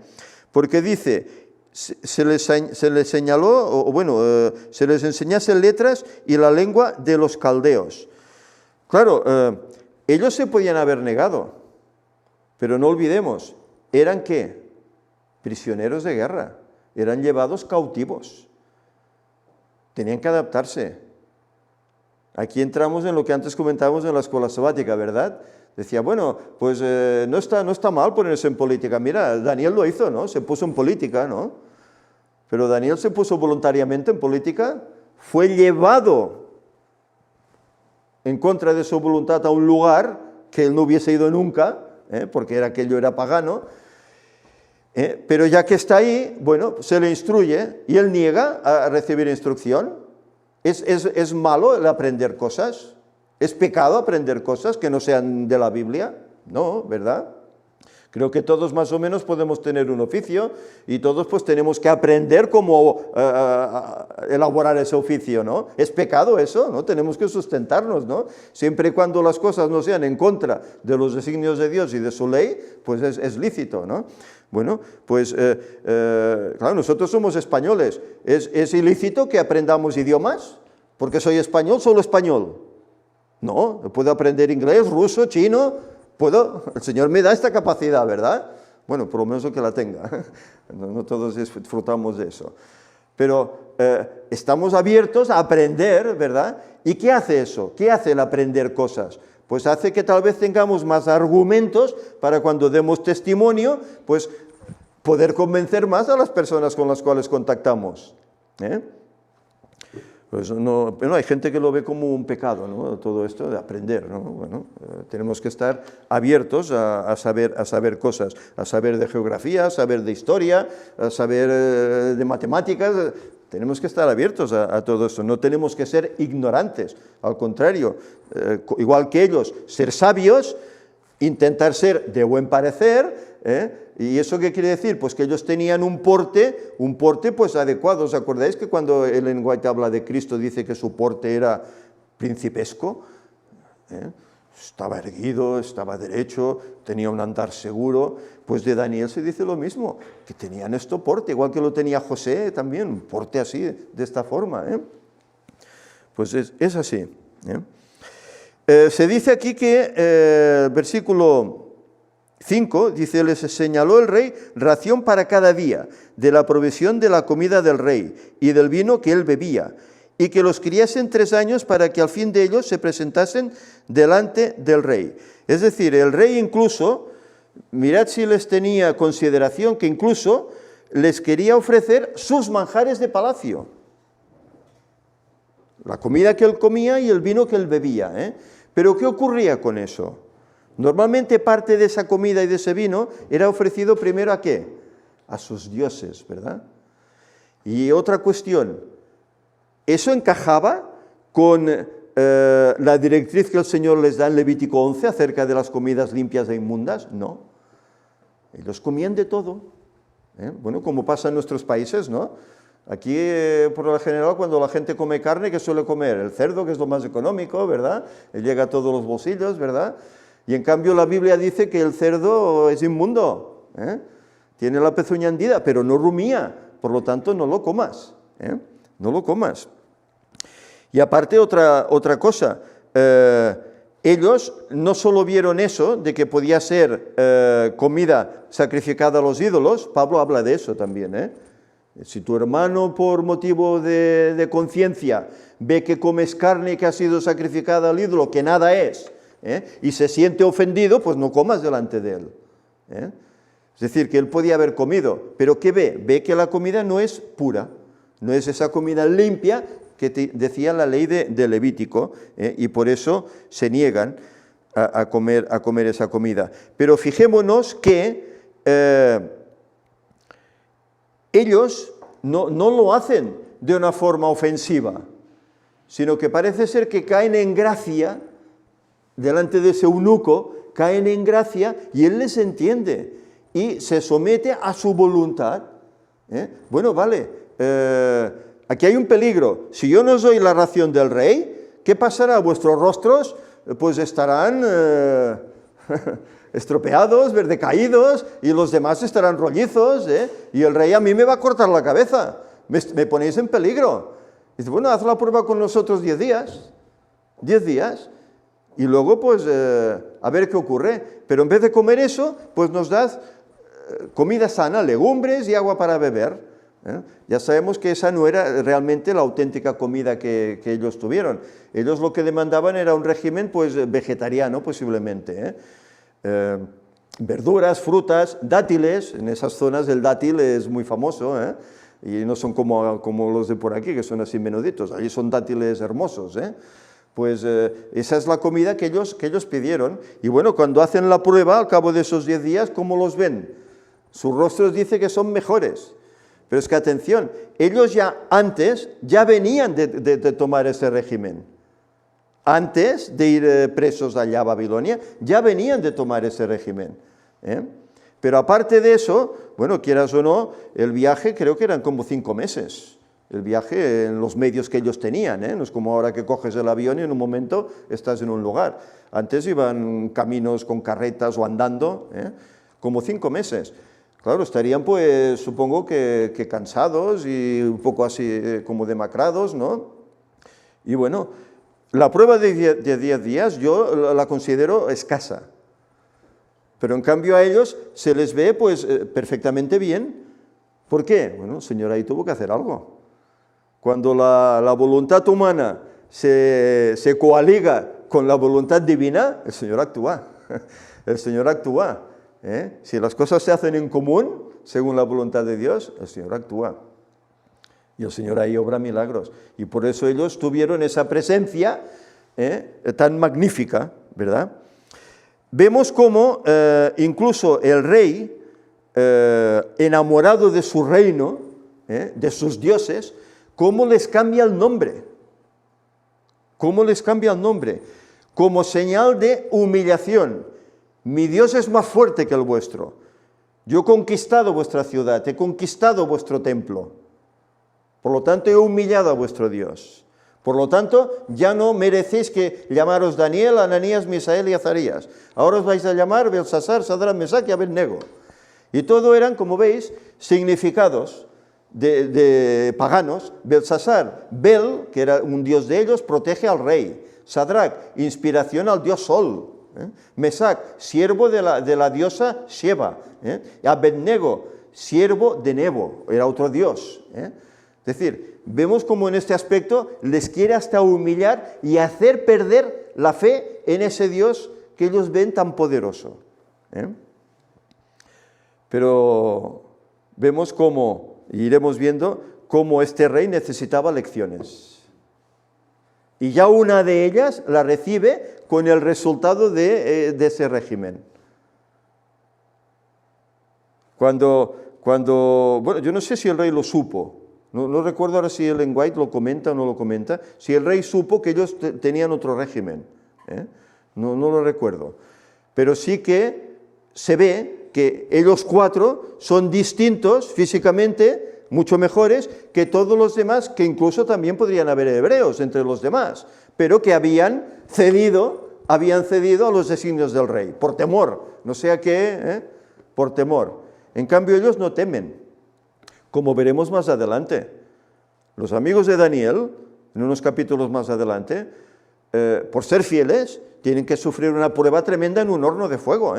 porque dice, se les señaló, se les enseñase letras y la lengua de los caldeos. Claro, ellos se podían haber negado, pero no olvidemos, ¿eran qué? Prisioneros de guerra, eran llevados cautivos, tenían que adaptarse. Aquí entramos en lo que antes comentábamos en la escuela sabática, ¿verdad? Decía, bueno, pues no está mal ponerse en política. Mira, Daniel lo hizo, ¿no? Se puso en política, ¿no? Pero Daniel se puso voluntariamente en política, fue llevado en contra de su voluntad a un lugar que él no hubiese ido nunca, porque aquello era pagano, pero ya que está ahí, bueno, se le instruye y él niega a recibir instrucción. ¿Es malo el aprender cosas? ¿Es pecado aprender cosas que no sean de la Biblia? No, ¿verdad? Creo que todos más o menos podemos tener un oficio y todos pues tenemos que aprender cómo elaborar ese oficio, ¿no? ¿Es pecado eso? ¿No? Tenemos que sustentarnos, ¿no? Siempre y cuando las cosas no sean en contra de los designios de Dios y de su ley, pues es lícito, ¿no? Bueno, pues claro, nosotros somos españoles. ¿Es ilícito que aprendamos idiomas? Porque soy español, solo español. No, puedo aprender inglés, ruso, chino, puedo. El Señor me da esta capacidad, ¿verdad? Bueno, por lo menos que la tenga. No todos disfrutamos de eso. Pero estamos abiertos a aprender, ¿verdad? ¿Y qué hace eso? ¿Qué hace el aprender cosas? Pues hace que tal vez tengamos más argumentos para cuando demos testimonio, pues poder convencer más a las personas con las cuales contactamos. Pues no, hay gente que lo ve como un pecado, ¿no? Todo esto de aprender, ¿no? Bueno, tenemos que estar abiertos a saber cosas, a saber de geografía, a saber de historia, a saber de matemáticas. Tenemos que estar abiertos a todo esto, no tenemos que ser ignorantes, al contrario, igual que ellos, ser sabios, intentar ser de buen parecer, ¿y eso qué quiere decir? Pues que ellos tenían un porte pues adecuado. ¿Os acordáis que cuando Ellen White habla de Cristo dice que su porte era principesco? Estaba erguido, estaba derecho, tenía un andar seguro. Pues de Daniel se dice lo mismo, que tenían este porte, igual que lo tenía José también, un porte así, de esta forma. Pues es así. Se dice aquí que, versículo 5, dice, les señaló el rey ración para cada día, de la provisión de la comida del rey y del vino que él bebía, y que los criasen 3 años para que al fin de ellos se presentasen delante del rey. Es decir, el rey incluso, mirad si les tenía consideración, que incluso les quería ofrecer sus manjares de palacio. La comida que él comía y el vino que él bebía. Pero ¿qué ocurría con eso? Normalmente parte de esa comida y de ese vino era ofrecido primero ¿a qué? A sus dioses, ¿verdad? Y otra cuestión, ¿eso encajaba con la directriz que el Señor les da en Levítico 11 acerca de las comidas limpias e inmundas? No. Ellos comían de todo. Bueno, como pasa en nuestros países, ¿no? Aquí, por lo general, cuando la gente come carne, ¿qué suele comer? El cerdo, que es lo más económico, ¿verdad? Llega a todos los bolsillos, ¿verdad? Y en cambio la Biblia dice que el cerdo es inmundo, tiene la pezuña hendida, pero no rumía, por lo tanto no lo comas, no lo comas. Y aparte otra cosa, ellos no solo vieron eso, de que podía ser comida sacrificada a los ídolos, Pablo habla de eso también, Si tu hermano por motivo de conciencia ve que comes carne que ha sido sacrificada al ídolo, que nada es, y se siente ofendido, pues no comas delante de él. Es decir, que él podía haber comido, pero ¿qué ve? Ve que la comida no es pura, no es esa comida limpia que decía la ley de Levítico, y por eso se niegan a comer esa comida. Pero fijémonos que ellos no lo hacen de una forma ofensiva, sino que parece ser que caen en gracia delante de ese eunuco, caen en gracia y él les entiende y se somete a su voluntad. Bueno, vale, aquí hay un peligro. Si yo no os doy la ración del rey, ¿qué pasará? Vuestros rostros pues estarán estropeados, decaídos, y los demás estarán rollizos, y el rey a mí me va a cortar la cabeza, me ponéis en peligro. Dice, bueno, haz la prueba con nosotros 10 días, 10 días, y luego pues a ver qué ocurre. Pero en vez de comer eso, pues nos das comida sana, legumbres y agua para beber. Ya sabemos que esa no era realmente la auténtica comida que ellos tuvieron. Ellos lo que demandaban era un régimen pues vegetariano posiblemente. Verduras, frutas, dátiles. En esas zonas el dátil es muy famoso, y no son como los de por aquí, que son así menuditos. Allí son dátiles hermosos. Pues esa es la comida que ellos pidieron. Y bueno, cuando hacen la prueba, al cabo de esos 10 días, ¿cómo los ven? Sus rostros dice que son mejores. Pero es que atención, ellos antes venían de tomar ese régimen. Antes de ir presos allá a Babilonia, ya venían de tomar ese régimen. Pero aparte de eso, bueno, quieras o no, el viaje creo que eran como 5 meses. El viaje en los medios que ellos tenían, no es como ahora que coges el avión y en un momento estás en un lugar. Antes iban caminos con carretas o andando, como 5 meses. Claro, estarían pues, supongo que cansados y un poco así como demacrados, ¿no? Y bueno, la prueba de 10 días yo la considero escasa. Pero en cambio a ellos se les ve pues perfectamente bien. ¿Por qué? Bueno, el Señor ahí tuvo que hacer algo. Cuando la voluntad humana se coaliga con la voluntad divina, el Señor actúa. El Señor actúa. Si las cosas se hacen en común, según la voluntad de Dios, el Señor actúa. Y el Señor ahí obra milagros. Y por eso ellos tuvieron esa presencia tan magnífica, ¿verdad? Vemos cómo incluso el rey, enamorado de su reino, de sus dioses, cómo les cambia el nombre. ¿Cómo les cambia el nombre? Como señal de humillación. Mi Dios es más fuerte que el vuestro. Yo he conquistado vuestra ciudad, he conquistado vuestro templo. Por lo tanto, he humillado a vuestro Dios. Por lo tanto, ya no merecéis que llamaros Daniel, Ananías, Misael y Azarías. Ahora os vais a llamar Belsasar, Sadrach, Mesach y Abednego. Y todo eran, como veis, significados de paganos. Belsasar, Bel, que era un dios de ellos, protege al rey. Sadrach, inspiración al dios Sol. Mesach, siervo de la diosa Sheba. Abednego, siervo de Nebo, era otro dios. Es decir, vemos como en este aspecto les quiere hasta humillar y hacer perder la fe en ese Dios que ellos ven tan poderoso. Pero vemos cómo, y iremos viendo, cómo este rey necesitaba lecciones. Y ya una de ellas la recibe con el resultado de ese régimen. Bueno, yo no sé si el rey lo supo, no recuerdo ahora si Ellen White lo comenta o no lo comenta, si el rey supo que ellos tenían otro régimen, no lo recuerdo. Pero sí que se ve que ellos 4 son distintos físicamente, mucho mejores que todos los demás, que incluso también podrían haber hebreos entre los demás, pero que habían cedido a los designios del rey, por temor, no sea qué, por temor. En cambio ellos no temen, como veremos más adelante. Los amigos de Daniel, en unos capítulos más adelante, por ser fieles, tienen que sufrir una prueba tremenda en un horno de fuego,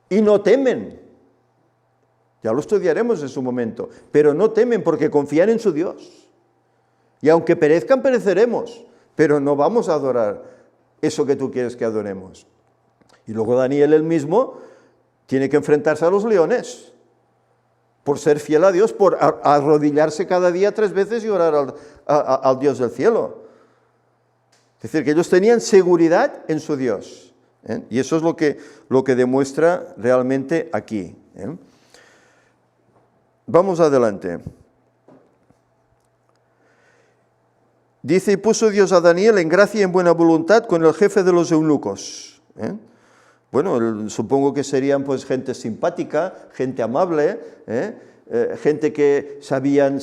y no temen. Ya lo estudiaremos en su momento, pero no temen porque confían en su Dios. Y aunque perezcan, pereceremos, pero no vamos a adorar eso que tú quieres que adoremos. Y luego Daniel él mismo tiene que enfrentarse a los leones, por ser fiel a Dios, por arrodillarse cada día 3 veces y orar al Dios del cielo. Es decir, que ellos tenían seguridad en su Dios. Y eso es lo que demuestra realmente aquí. Vamos adelante. Dice, y puso Dios a Daniel en gracia y en buena voluntad con el jefe de los eunucos. Bueno, supongo que serían pues gente simpática, gente amable, gente que sabían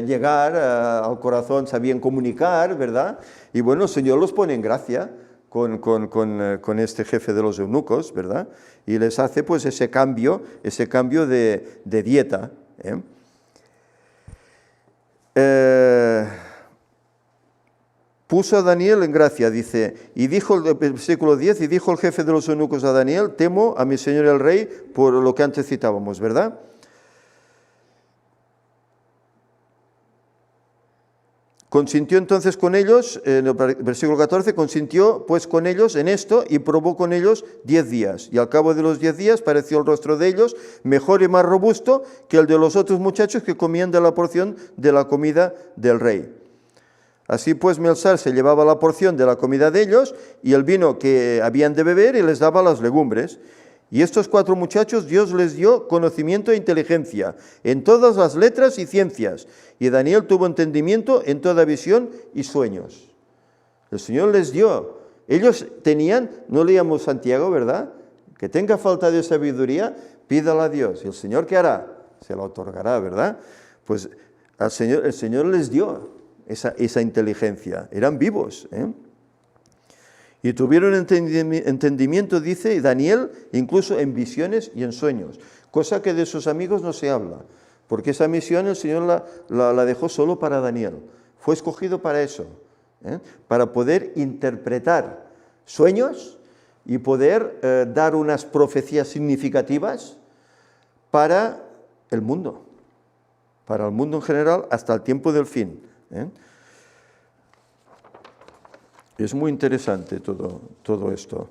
llegar al corazón, sabían comunicar, ¿verdad? Y bueno, el Señor los pone en gracia. con este jefe de los eunucos, ¿verdad? Y les hace pues ese cambio de dieta. Puso a Daniel en gracia, dice, y dijo, el versículo 10, y dijo el jefe de los eunucos a Daniel, temo a mi señor el rey, por lo que antes citábamos, ¿verdad? Consintió entonces con ellos, en el versículo 14, consintió pues con ellos en esto y probó con ellos 10 días. Y al cabo de los 10 días pareció el rostro de ellos mejor y más robusto que el de los otros muchachos que comían de la porción de la comida del rey. Así pues Melsar se llevaba la porción de la comida de ellos y el vino que habían de beber y les daba las legumbres. Y estos 4 muchachos Dios les dio conocimiento e inteligencia en todas las letras y ciencias. Y Daniel tuvo entendimiento en toda visión y sueños. El Señor les dio. Ellos tenían, no leíamos Santiago, ¿verdad? Que tenga falta de sabiduría, pídala a Dios. ¿Y el Señor qué hará? Se la otorgará, ¿verdad? Pues el Señor les dio esa inteligencia. Eran vivos, Y tuvieron entendimiento, dice Daniel, incluso en visiones y en sueños, cosa que de sus amigos no se habla, porque esa misión el Señor la dejó solo para Daniel. Fue escogido para eso, para poder interpretar sueños y poder dar unas profecías significativas para el mundo en general, hasta el tiempo del fin. Es muy interesante todo esto.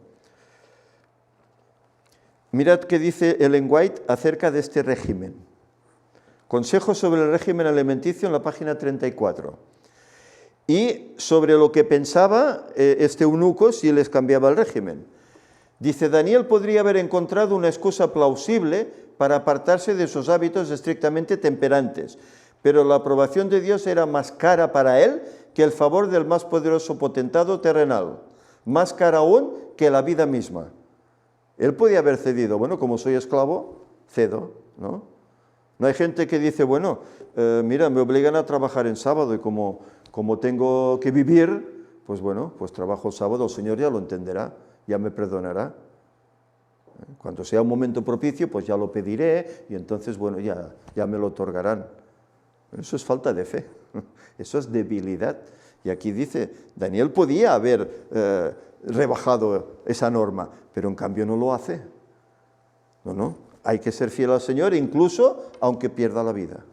Mirad qué dice Ellen White acerca de este régimen. Consejos sobre el régimen alimenticio en la página 34. Y sobre lo que pensaba este eunuco si les cambiaba el régimen. Dice, Daniel podría haber encontrado una excusa plausible para apartarse de sus hábitos estrictamente temperantes, pero la aprobación de Dios era más cara para él que el favor del más poderoso potentado terrenal, más cara aún que la vida misma. Él podía haber cedido, bueno, como soy esclavo, cedo, ¿no? No hay gente que dice, bueno, mira, me obligan a trabajar en sábado y como tengo que vivir, pues bueno, pues trabajo el sábado, el Señor ya lo entenderá, ya me perdonará. Cuando sea un momento propicio, pues ya lo pediré y entonces, bueno, ya me lo otorgarán. Eso es falta de fe, eso es debilidad. Y aquí dice, Daniel podía haber rebajado esa norma, pero en cambio no lo hace. No, hay que ser fiel al Señor, incluso aunque pierda la vida.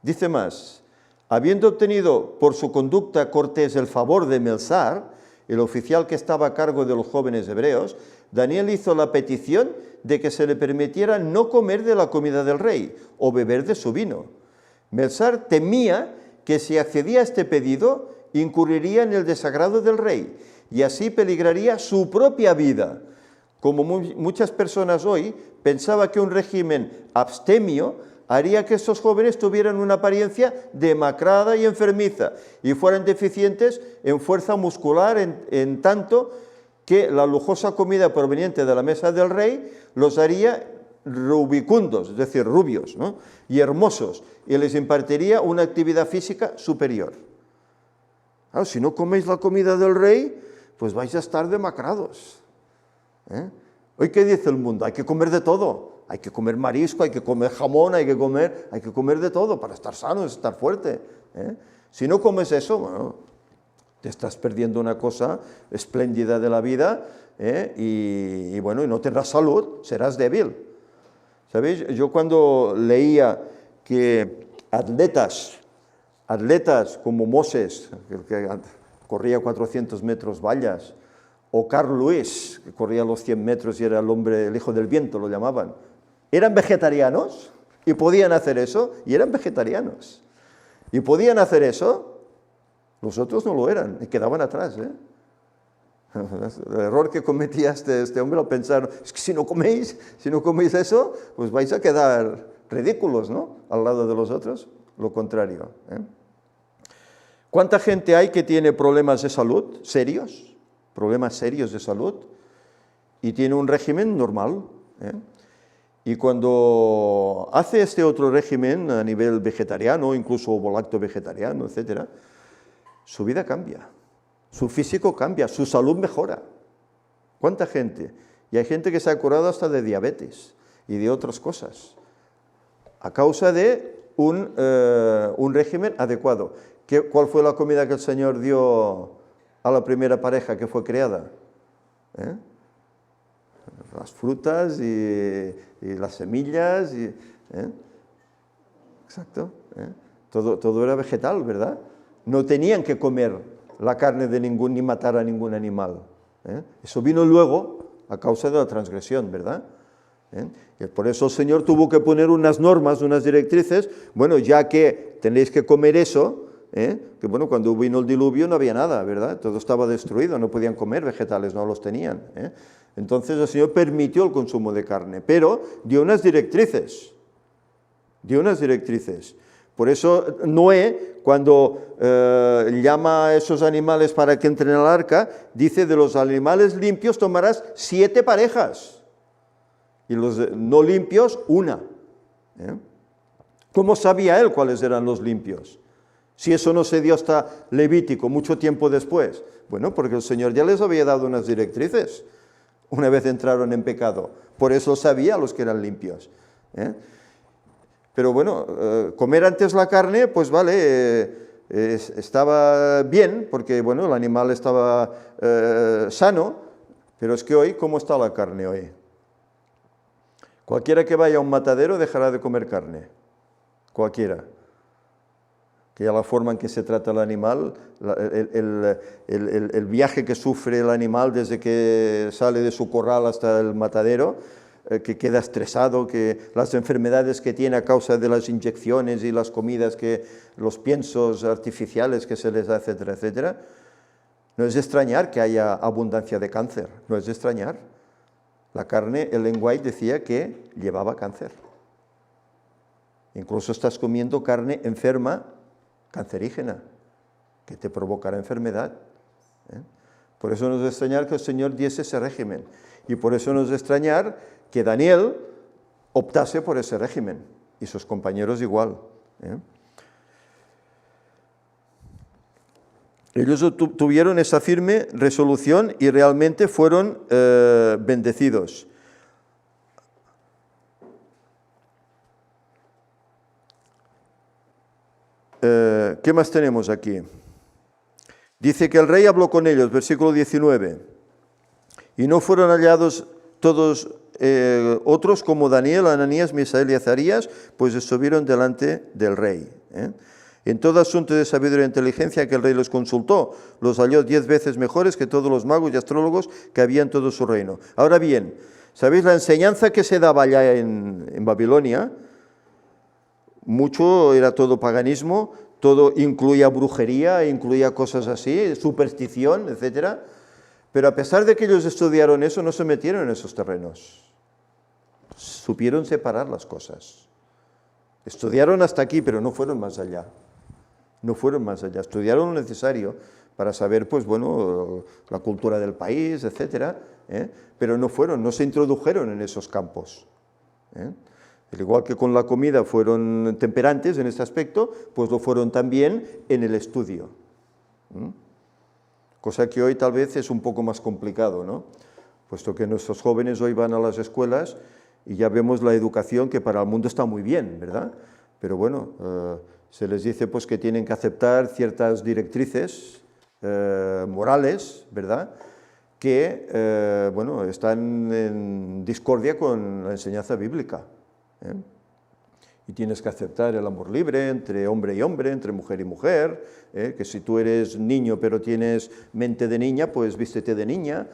Dice más, habiendo obtenido por su conducta cortés el favor de Melsar, el oficial que estaba a cargo de los jóvenes hebreos, Daniel hizo la petición de que se le permitiera no comer de la comida del rey o beber de su vino. Melsar temía que si accedía a este pedido, incurriría en el desagrado del rey y así peligraría su propia vida. Como muchas personas hoy, pensaba que un régimen abstemio haría que estos jóvenes tuvieran una apariencia demacrada y enfermiza y fueran deficientes en fuerza muscular en tanto que la lujosa comida proveniente de la mesa del rey los haría rubicundos, es decir, rubios, ¿no? Y hermosos, y les impartiría una actividad física superior. Claro, si no coméis la comida del rey, pues vais a estar demacrados. Hoy, ¿qué dice el mundo? Hay que comer de todo. Hay que comer marisco, hay que comer jamón, hay que comer de todo para estar sano, estar fuerte. Si no comes eso, bueno, te estás perdiendo una cosa espléndida de la vida y bueno, y no tendrás salud, serás débil. ¿Sabéis? Yo cuando leía que atletas como Moses, que corría 400 metros vallas, o Carl Lewis, que corría los 100 metros y era el hijo del viento, lo llamaban, eran vegetarianos y podían hacer eso, y eran vegetarianos. Y podían hacer eso, los otros no lo eran, y quedaban atrás. El error que cometía este hombre al pensar, es que si no coméis eso, pues vais a quedar ridículos, ¿no? Al lado de los otros, lo contrario. ¿Cuánta gente hay que tiene problemas de salud serios? Problemas serios de salud, y tiene un régimen normal. Y cuando hace este otro régimen a nivel vegetariano, incluso volacto vegetariano, etc., su vida cambia. su físico cambia, su salud mejora. ¿Cuánta gente? Y hay gente que se ha curado hasta de diabetes y de otras cosas, a causa de un régimen adecuado. ¿Cuál fue la comida que el Señor dio a la primera pareja que fue creada? Las frutas y las semillas. Exacto. Todo era vegetal, ¿verdad? No tenían que comer la carne de ni matar a ningún animal. Eso vino luego a causa de la transgresión, ¿verdad? Y por eso el Señor tuvo que poner unas normas, unas directrices. Bueno, ya que tenéis que comer eso, que bueno, cuando vino el diluvio no había nada, ¿verdad? Todo estaba destruido, no podían comer vegetales, no los tenían. Entonces el Señor permitió el consumo de carne, pero dio unas directrices. Dio unas directrices. Por eso Noé, cuando llama a esos animales para que entren al arca, dice: de los animales limpios tomarás 7 parejas, y los no limpios, 1. ¿Cómo sabía él cuáles eran los limpios? Si eso no se dio hasta Levítico, mucho tiempo después. Bueno, porque el Señor ya les había dado unas directrices una vez entraron en pecado. Por eso sabía los que eran limpios. Pero bueno, comer antes la carne, pues vale, estaba bien, porque bueno, el animal estaba sano, pero es que hoy, ¿cómo está la carne hoy? Cualquiera que vaya a un matadero dejará de comer carne, cualquiera. Que ya la forma en que se trata el animal, el viaje que sufre el animal desde que sale de su corral hasta el matadero, que queda estresado, que las enfermedades que tiene a causa de las inyecciones y las comidas, los piensos artificiales que se les da, etcétera, etcétera. No es de extrañar que haya abundancia de cáncer, no es de extrañar. La carne, Ellen White decía que llevaba cáncer. Incluso estás comiendo carne enferma, cancerígena, que te provocará enfermedad. Por eso no es de extrañar que el Señor diese ese régimen. Y por eso no es de extrañar que Daniel optase por ese régimen, y sus compañeros igual. Ellos tuvieron esa firme resolución y realmente fueron bendecidos. ¿Qué más tenemos aquí? Dice que el rey habló con ellos, versículo 19, y no fueron hallados todos otros como Daniel, Ananías, Misael y Azarías, pues estuvieron delante del rey. En todo asunto de sabiduría e inteligencia que el rey los consultó, los halló 10 veces mejores que todos los magos y astrólogos que había en todo su reino. Ahora bien, ¿sabéis la enseñanza que se daba allá en Babilonia? Mucho era todo paganismo, todo incluía brujería, incluía cosas así, superstición, etc. Pero a pesar de que ellos estudiaron eso, no se metieron en esos terrenos. Supieron separar las cosas. Estudiaron hasta aquí, pero no fueron más allá. No fueron más allá. Estudiaron lo necesario para saber, pues bueno, la cultura del país, etc. Pero no se introdujeron en esos campos. Al igual que con la comida fueron temperantes en este aspecto, pues lo fueron también en el estudio. Cosa que hoy tal vez es un poco más complicado, ¿no? Puesto que nuestros jóvenes hoy van a las escuelas y ya vemos la educación que para el mundo está muy bien, ¿verdad? Pero bueno, se les dice pues que tienen que aceptar ciertas directrices morales, ¿verdad?, que bueno, están en discordia con la enseñanza bíblica. Y tienes que aceptar el amor libre entre hombre y hombre, entre mujer y mujer, que si tú eres niño pero tienes mente de niña, pues vístete de niña,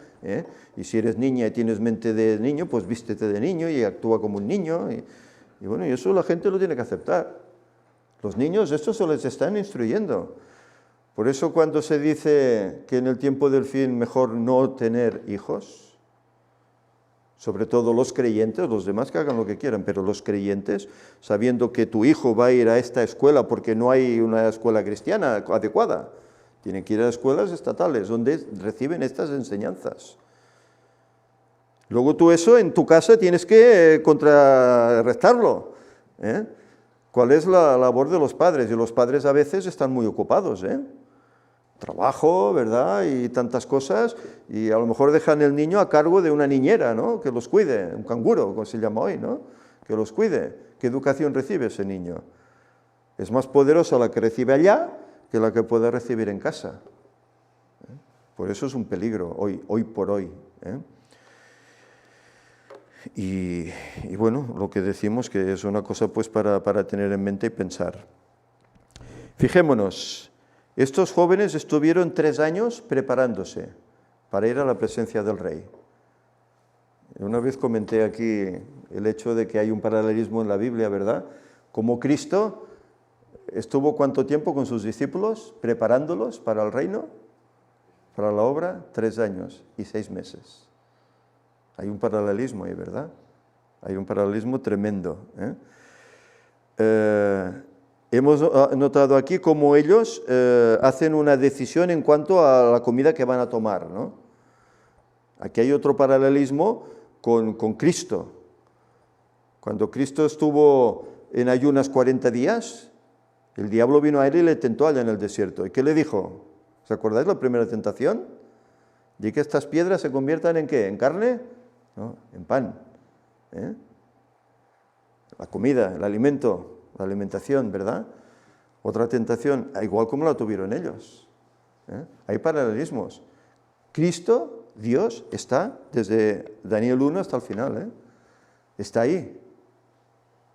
y si eres niña y tienes mente de niño, pues vístete de niño y actúa como un niño, y bueno, y eso la gente lo tiene que aceptar. Los niños, esto se les están instruyendo. Por eso cuando se dice que en el tiempo del fin mejor no tener hijos, sobre todo los creyentes, los demás que hagan lo que quieran, pero los creyentes, sabiendo que tu hijo va a ir a esta escuela porque no hay una escuela cristiana adecuada, tienen que ir a escuelas estatales donde reciben estas enseñanzas. Luego tú eso en tu casa tienes que contrarrestarlo. ¿Cuál es la labor de los padres? Y los padres a veces están muy ocupados. trabajo, ¿verdad? Y tantas cosas, y a lo mejor dejan el niño a cargo de una niñera, ¿no? Que los cuide, un canguro, como se llama hoy, ¿no? Que los cuide. ¿Qué educación recibe ese niño? Es más poderosa la que recibe allá que la que puede recibir en casa. Por eso es un peligro, hoy por hoy. Y bueno, lo que decimos que es una cosa pues para tener en mente y pensar. Fijémonos, estos jóvenes estuvieron 3 años preparándose para ir a la presencia del rey. Una vez comenté aquí el hecho de que hay un paralelismo en la Biblia, ¿verdad? Como Cristo estuvo ¿cuánto tiempo con sus discípulos preparándolos para el reino? Para la obra, 3 años y 6 meses. Hay un paralelismo ahí, ¿verdad? Hay un paralelismo tremendo. Hemos notado aquí cómo ellos hacen una decisión en cuanto a la comida que van a tomar, ¿no? Aquí hay otro paralelismo con Cristo. Cuando Cristo estuvo en ayunas 40 días, el diablo vino a él y le tentó allá en el desierto. ¿Y qué le dijo? ¿Os acordáis la primera tentación? Di que estas piedras se conviertan ¿en qué? ¿En carne? No, en pan. La comida, el alimento, la alimentación, ¿verdad? Otra tentación, igual como la tuvieron ellos. Hay paralelismos. Cristo, Dios, está desde Daniel 1 hasta el final. Está ahí.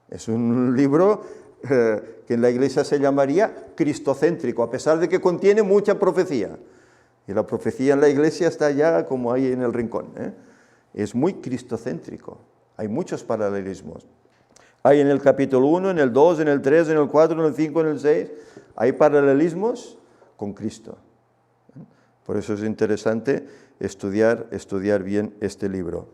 Es un libro que en la Iglesia se llamaría cristocéntrico, a pesar de que contiene mucha profecía. Y la profecía en la Iglesia está ya como ahí en el rincón. Es muy cristocéntrico. Hay muchos paralelismos. Hay en el capítulo 1, en el 2, en el 3, en el 4, en el 5, en el 6. Hay paralelismos con Cristo. Por eso es interesante estudiar bien este libro.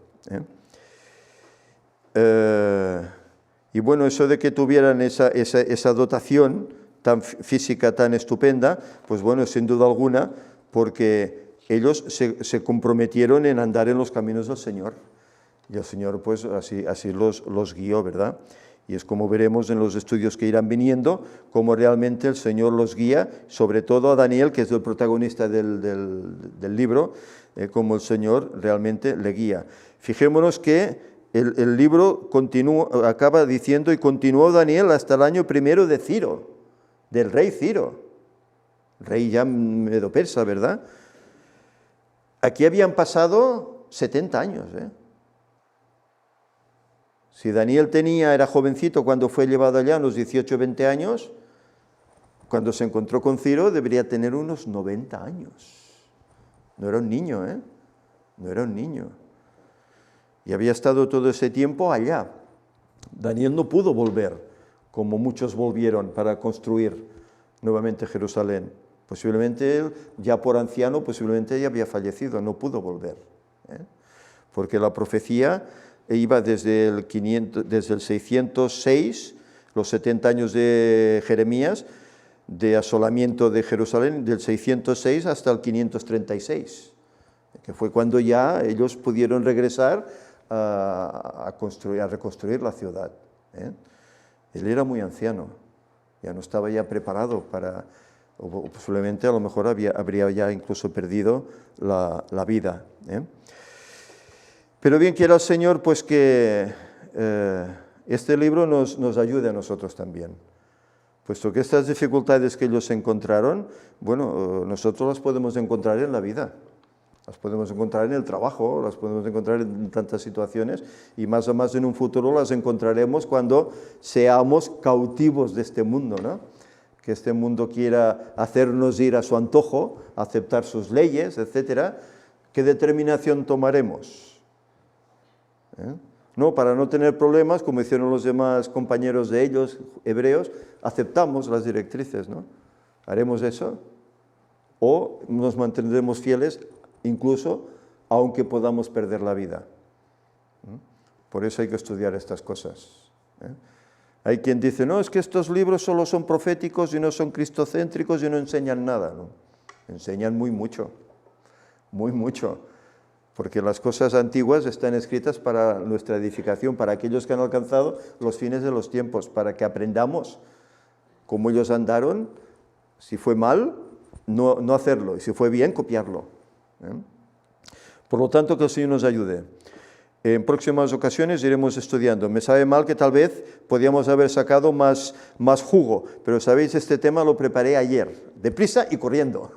Y bueno, eso de que tuvieran esa dotación tan física, tan estupenda, pues bueno, sin duda alguna, porque ellos se comprometieron en andar en los caminos del Señor. Y el Señor pues así los guió, ¿verdad? Y es como veremos en los estudios que irán viniendo, cómo realmente el Señor los guía, sobre todo a Daniel, que es el protagonista del libro, como el Señor realmente le guía. Fijémonos que el libro acaba diciendo, y continuó Daniel hasta el año 1 de Ciro, del rey Ciro, rey ya medo-persa, ¿verdad? Aquí habían pasado 70 años, Si Daniel era jovencito cuando fue llevado allá, a unos 18 o 20 años, cuando se encontró con Ciro debería tener unos 90 años. No era un niño, No era un niño. Y había estado todo ese tiempo allá. Daniel no pudo volver, como muchos volvieron para construir nuevamente Jerusalén. Posiblemente él, ya por anciano, posiblemente ya había fallecido, no pudo volver. Porque la profecía iba desde el 606, los 70 años de Jeremías, de asolamiento de Jerusalén, del 606 hasta el 536, que fue cuando ya ellos pudieron regresar a reconstruir la ciudad. Él era muy anciano, ya no estaba ya preparado o posiblemente a lo mejor habría ya incluso perdido la vida. Pero bien quiera el Señor pues que este libro nos ayude a nosotros también, puesto que estas dificultades que ellos encontraron, bueno, nosotros las podemos encontrar en la vida, las podemos encontrar en el trabajo, las podemos encontrar en tantas situaciones, y más o más en un futuro las encontraremos cuando seamos cautivos de este mundo, ¿no? Que este mundo quiera hacernos ir a su antojo, aceptar sus leyes, etcétera. ¿Qué determinación tomaremos? No, para no tener problemas, como hicieron los demás compañeros de ellos, hebreos, aceptamos las directrices, ¿no? ¿Haremos eso? ¿O nos mantendremos fieles incluso aunque podamos perder la vida? Por eso hay que estudiar estas cosas. Hay quien dice, no, es que estos libros solo son proféticos y no son cristocéntricos y no enseñan nada. ¿No? Enseñan muy mucho, porque las cosas antiguas están escritas para nuestra edificación, para aquellos que han alcanzado los fines de los tiempos, para que aprendamos cómo ellos andaron, si fue mal, no hacerlo, y si fue bien, copiarlo. Por lo tanto, que el Señor nos ayude. En próximas ocasiones iremos estudiando. Me sabe mal que tal vez podíamos haber sacado más jugo, pero sabéis, este tema lo preparé ayer, deprisa y corriendo.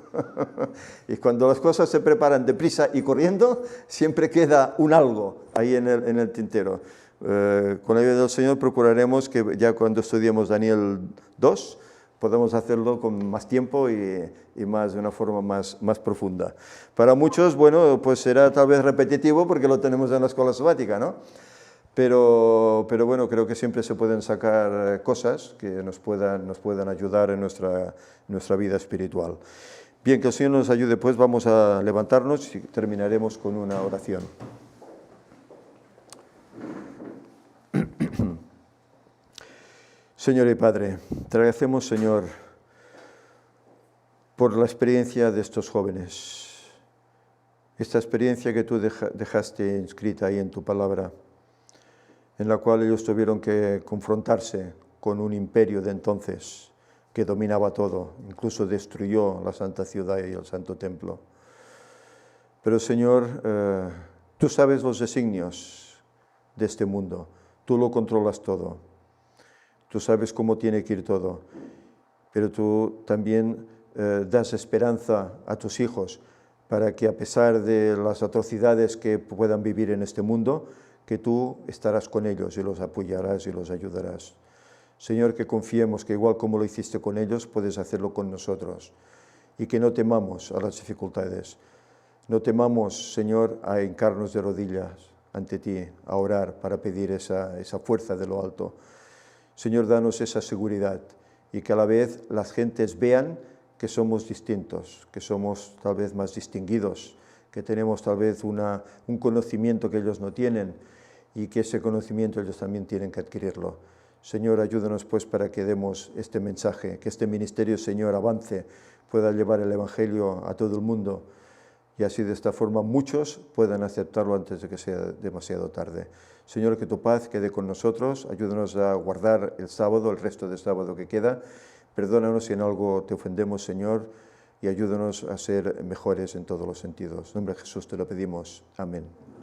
Y cuando las cosas se preparan deprisa y corriendo, siempre queda un algo ahí en el tintero. Con la ayuda del Señor procuraremos que ya cuando estudiemos Daniel 2, podemos hacerlo con más tiempo y de una forma más profunda. Para muchos, bueno, pues será tal vez repetitivo porque lo tenemos en la escuela sabática, ¿no? Pero bueno, creo que siempre se pueden sacar cosas que nos puedan ayudar en nuestra vida espiritual. Bien, que el Señor nos ayude, pues vamos a levantarnos y terminaremos con una oración. Señor y Padre, te agradecemos, Señor, por la experiencia de estos jóvenes, esta experiencia que tú dejaste inscrita ahí en tu palabra, en la cual ellos tuvieron que confrontarse con un imperio de entonces que dominaba todo, incluso destruyó la santa ciudad y el santo templo. Pero, Señor, tú sabes los designios de este mundo, tú lo controlas todo. Tú sabes cómo tiene que ir todo, pero tú también das esperanza a tus hijos para que a pesar de las atrocidades que puedan vivir en este mundo, que tú estarás con ellos y los apoyarás y los ayudarás. Señor, que confiemos que igual como lo hiciste con ellos, puedes hacerlo con nosotros y que no temamos a las dificultades. No temamos, Señor, a hincarnos de rodillas ante ti, a orar para pedir esa fuerza de lo alto. Señor, danos esa seguridad y que a la vez las gentes vean que somos distintos, que somos tal vez más distinguidos, que tenemos tal vez un conocimiento que ellos no tienen y que ese conocimiento ellos también tienen que adquirirlo. Señor, ayúdanos pues para que demos este mensaje, que este ministerio, Señor, avance, pueda llevar el Evangelio a todo el mundo y así de esta forma muchos puedan aceptarlo antes de que sea demasiado tarde. Señor, que tu paz quede con nosotros, ayúdanos a guardar el sábado, el resto del sábado que queda. Perdónanos si en algo te ofendemos, Señor, y ayúdanos a ser mejores en todos los sentidos. En nombre de Jesús te lo pedimos. Amén.